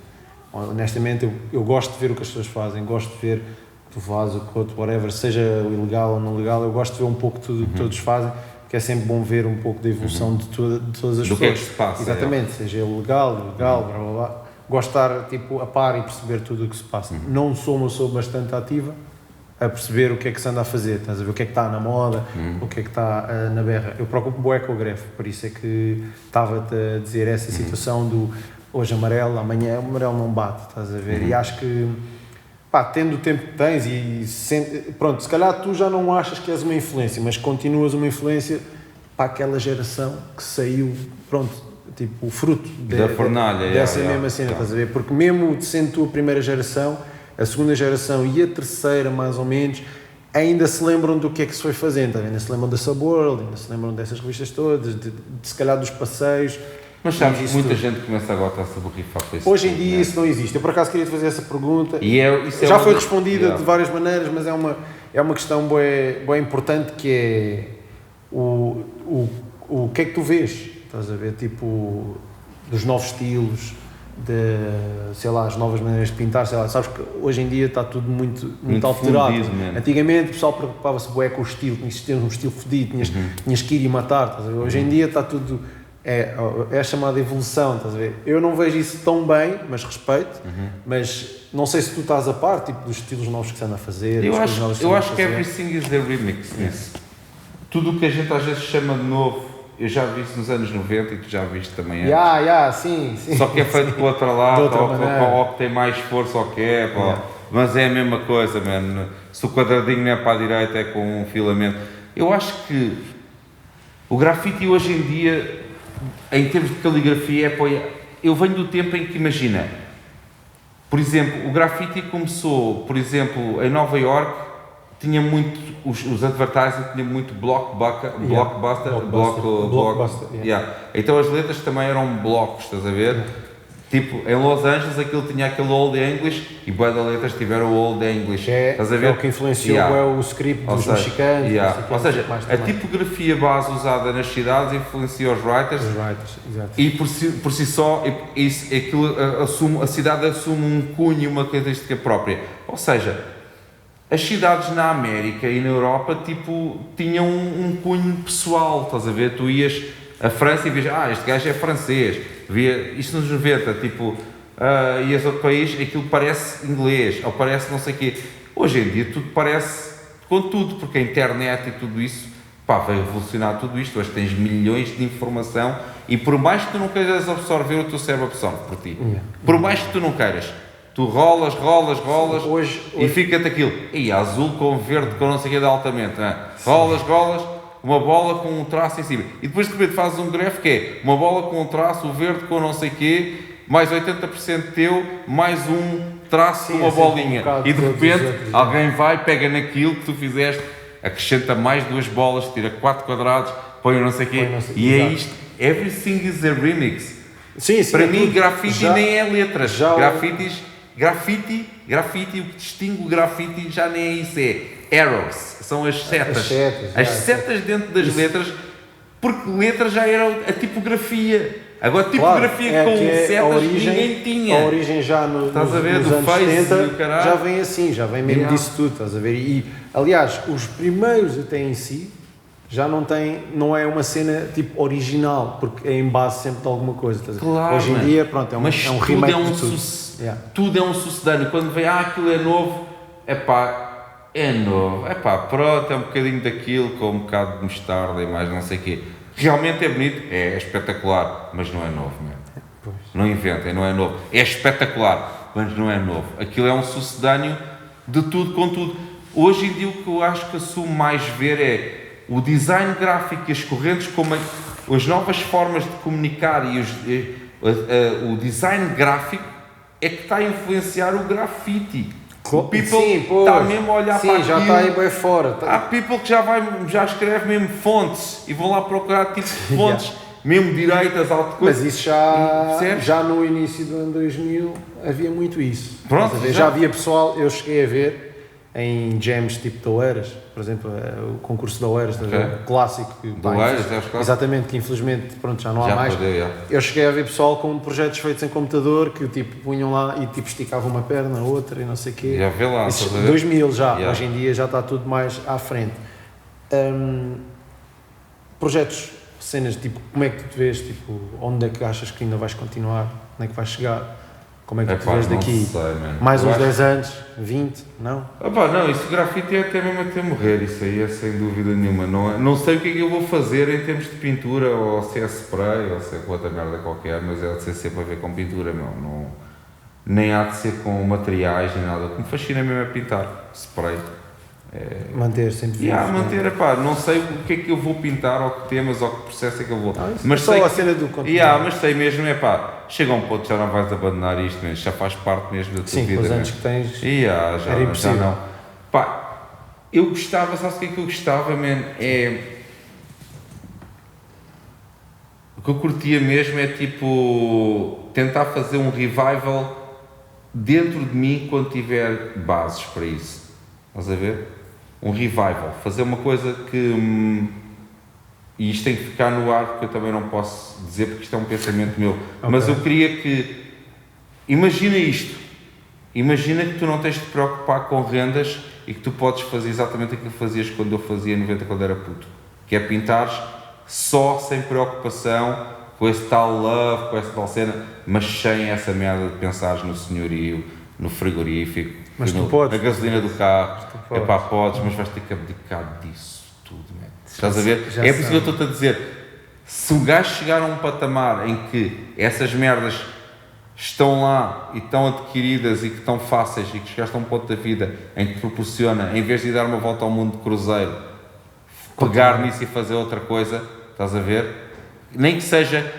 Honestamente, eu gosto de ver o que as pessoas fazem, gosto de ver o que tu fazes, o que outro, whatever, seja ilegal ou não legal, eu gosto de ver um pouco de tudo o que todos fazem, porque é sempre bom ver um pouco da evolução de todas as pessoas. Do que é que se passa. Exatamente, seja legal, blá blá blá. Gosto de estar tipo, a par e perceber tudo o que se passa. Não sou uma pessoa bastante ativa a perceber o que é que se anda a fazer, estás a ver? O que é que está na moda, o que é que está na berra. Eu preocupo-me bué com o grafo, por isso é que estava-te a dizer essa situação do hoje amarelo, amanhã o amarelo não bate, estás a ver? E acho que, tendo o tempo que tens pronto, se calhar tu já não achas que és uma influência, mas continuas uma influência para aquela geração que saiu, pronto, tipo, o fruto da fornalha, dessa mesma cena, estás a ver? Porque mesmo sendo tu a primeira geração, a segunda geração e a terceira, mais ou menos, ainda se lembram do que é que se foi fazendo, ainda se lembram da Subworld, ainda se lembram dessas revistas todas, de se calhar dos passeios. Mas sabes que muita gente começa agora a se borrifar com isso. Hoje em dia isso não existe. Eu por acaso queria te fazer essa pergunta. Isso já foi respondida de várias maneiras, mas é uma questão bem importante, que é o que é que tu vês? Estás a ver, tipo, dos novos estilos, sei lá, as novas maneiras de pintar, sei lá, sabes que hoje em dia está tudo muito alterado. Antigamente o pessoal preocupava-se bué com o estilo, tinhas um estilo fedido, tinhas que ir e matar, estás a ver? Hoje em dia está tudo... É a chamada evolução, estás a ver? Eu não vejo isso tão bem, mas respeito, mas não sei se tu estás a par, tipo, dos estilos novos que se anda a fazer. Eu acho que everything is a remix nisso. Tudo o que a gente às vezes chama de novo, eu já vi isso nos anos 90 e tu já viste também antes. Sim. Só que é feito para o outro lado, ou que tem mais força, ou que mas é a mesma coisa, mano. Se o quadradinho não é para a direita, é com um filamento. Eu acho que o grafite hoje em dia, em termos de caligrafia, eu venho do tempo em que, imagina, por exemplo, o grafite começou, por exemplo, em Nova York, tinha muito, os advertising tinham muito blockbuster. Então as letras também eram blocos, estás a ver? Tipo, em Los Angeles aquilo tinha aquele Old English e bué de letras tiveram o Old English. Estás a ver? É o que influenciou o script dos mexicanos. Ou seja, a tipografia base usada nas cidades influencia os writers. Exato. E por si só, a cidade assume um cunho e uma característica própria. Ou seja, as cidades na América e na Europa, tipo, tinham um cunho pessoal, estás a ver? Tu ias a França e vias, este gajo é francês, via isto nos 90, tipo, ias a outro país, aquilo parece inglês, ou parece não sei o quê. Hoje em dia tudo parece com tudo, porque a internet e tudo isso, veio revolucionar tudo isto. Hoje tens milhões de informação e por mais que tu não queiras absorver, o teu cérebro absorve por ti. Por mais que tu não queiras. Tu rolas hoje, e fica-te aquilo. E azul com verde com não sei o que de altamente. Não é? Rolas, uma bola com um traço em cima. E depois de repente fazes um grafo que é uma bola com um traço, o verde com não sei o quê, mais 80% teu, mais um traço com uma bolinha. E de repente alguém vai, pega naquilo que tu fizeste, acrescenta mais 2 bolas, tira 4 quadrados, põe não sei o quê. E é isto. Everything is a remix. Sim, para mim, grafite nem é letras. Graffiti, o que distingue o grafite já nem é isso, é arrows, são as setas. As setas dentro das letras, porque letras já era a tipografia. Agora, a tipografia com setas ninguém tinha. A origem já nos anos 70 já vem assim, já vem mesmo disso tudo, estás a ver? E, aliás, os primeiros até em si, já não é uma cena tipo original, porque é em base sempre de alguma coisa. Claro, hoje em dia, pronto, é um remake de tudo. Tudo é um sucedâneo. Quando vem, aquilo é novo, é novo. Pronto, é um bocadinho daquilo, com um bocado de mostarda e mais não sei o quê. Realmente é bonito, é espetacular, mas não é novo mesmo. Não inventem, não é novo. É espetacular, mas não é novo. Aquilo é um sucedâneo de tudo com tudo. Hoje em dia o que eu acho que assumo mais ver é o design gráfico e as correntes, como as novas formas de comunicar e o design gráfico é que está a influenciar o grafite. O people está mesmo a olhar para aquilo. Já está aí bem fora. Há people que já escreve mesmo fontes e vão lá procurar tipo de fontes, mesmo direitas, mas isso já no início do ano 2000 havia muito isso. Pronto, já havia pessoal, eu cheguei a ver em jams tipo de Oeiras, por exemplo, o concurso de Oeiras, o clássico. Exatamente, que infelizmente já não há mais. Eu cheguei a ver pessoal com projetos feitos em computador que tipo punham lá e tipo esticavam uma perna, outra e não sei o quê. Já vê lá. Isso, 2000 já, hoje em dia já está tudo mais à frente. Projetos, cenas tipo, como é que tu te vês, tipo, onde é que achas que ainda vais continuar, onde é que vais chegar? Como é que tu te vês daqui? Mais uns 10 anos, 20, não? Não, isso grafite é até mesmo até morrer, isso aí é sem dúvida nenhuma. Não sei o que é que eu vou fazer em termos de pintura, ou se é spray, ou se é com outra merda qualquer, mas é de ser sempre a ver com pintura, não, nem há de ser com materiais, nem nada. O que me fascina mesmo é pintar, spray. Manter sempre vivo. Não sei o que é que eu vou pintar, ou que temas, ou que processo é que eu vou. Mas só a cena do conteúdo. Mas sei mesmo, chega um ponto, já não vais abandonar isto mesmo, já faz parte mesmo da tua vida. Sim, com os anos que tens, era impossível. Já não. Eu gostava, sabes o que é que eu gostava, man? O que eu curtia mesmo é tipo, tentar fazer um revival dentro de mim quando tiver bases para isso. Estás a ver? Um revival, fazer uma coisa que, e isto tem que ficar no ar porque eu também não posso dizer porque isto é um pensamento meu, mas eu queria que, imagina que tu não tens de te preocupar com rendas e que tu podes fazer exatamente aquilo que fazias quando eu fazia 90 quando era puto, que é pintares só, sem preocupação, com esse tal love, com essa tal cena, mas sem essa merda de pensares no senhorio, no frigorífico, mas tu podes, na gasolina do carro, podes, mas vais ter que abdicar disso tudo, man. Estás a ver? É por isso que eu estou-te a dizer, se o gajo chegar a um patamar em que essas merdas estão lá e estão adquiridas e que estão fáceis e que chegaste a um ponto da vida em que te proporciona, em vez de dar uma volta ao mundo de cruzeiro, pegar nisso e fazer outra coisa, estás a ver? Nem que seja,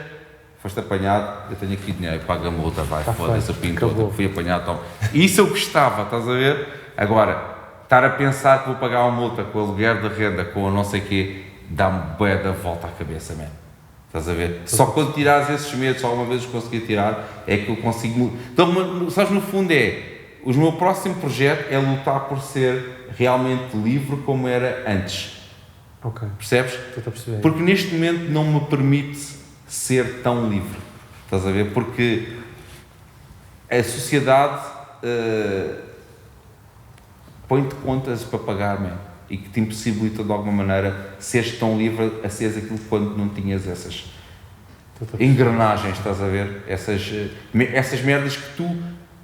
foste apanhado, eu tenho aqui dinheiro, paga a multa, vai, foda-se, eu pinto outra, fui apanhado, toma. Isso eu gostava, estás a ver? Agora, estar a pensar que vou pagar uma multa com o aluguer de renda, com o não sei o quê, dá-me bué da volta à cabeça, man. Estás a ver? Só quando tirares esses medos, só uma vez os conseguir tirar, é que eu consigo... Então, sabes, no fundo o meu próximo projeto é lutar por ser realmente livre como era antes. Ok. Percebes? Estou a perceber. Porque neste momento não me permite ser tão livre. Estás a ver? Porque a sociedade põe-te contas para pagar, man, e que te impossibilita de alguma maneira seres tão livre a seres aquilo quando não tinhas essas engrenagens, estás a ver? Essas merdas que tu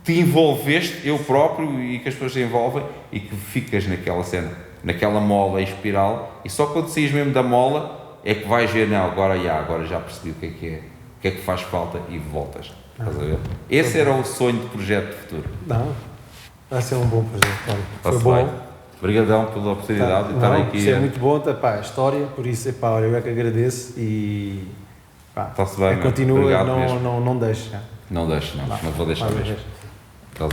te envolveste, eu próprio, e que as pessoas se envolvem, e que ficas naquela cena, naquela mola e espiral, e só quando saís mesmo da mola é que vais ver, não, agora já percebi o que é que faz falta, e voltas. Estás a ver? Esse era o sonho de projeto de futuro. Não, vai ser um bom projeto. Olha, foi bem. bom. Obrigadão pela oportunidade de estar aqui. Isso é muito bom, pá, a história, por isso, epá, olha, eu é que agradeço e pá, Está-se bem, continua, não deixa. deixo, não vou deixar mesmo. Tchau.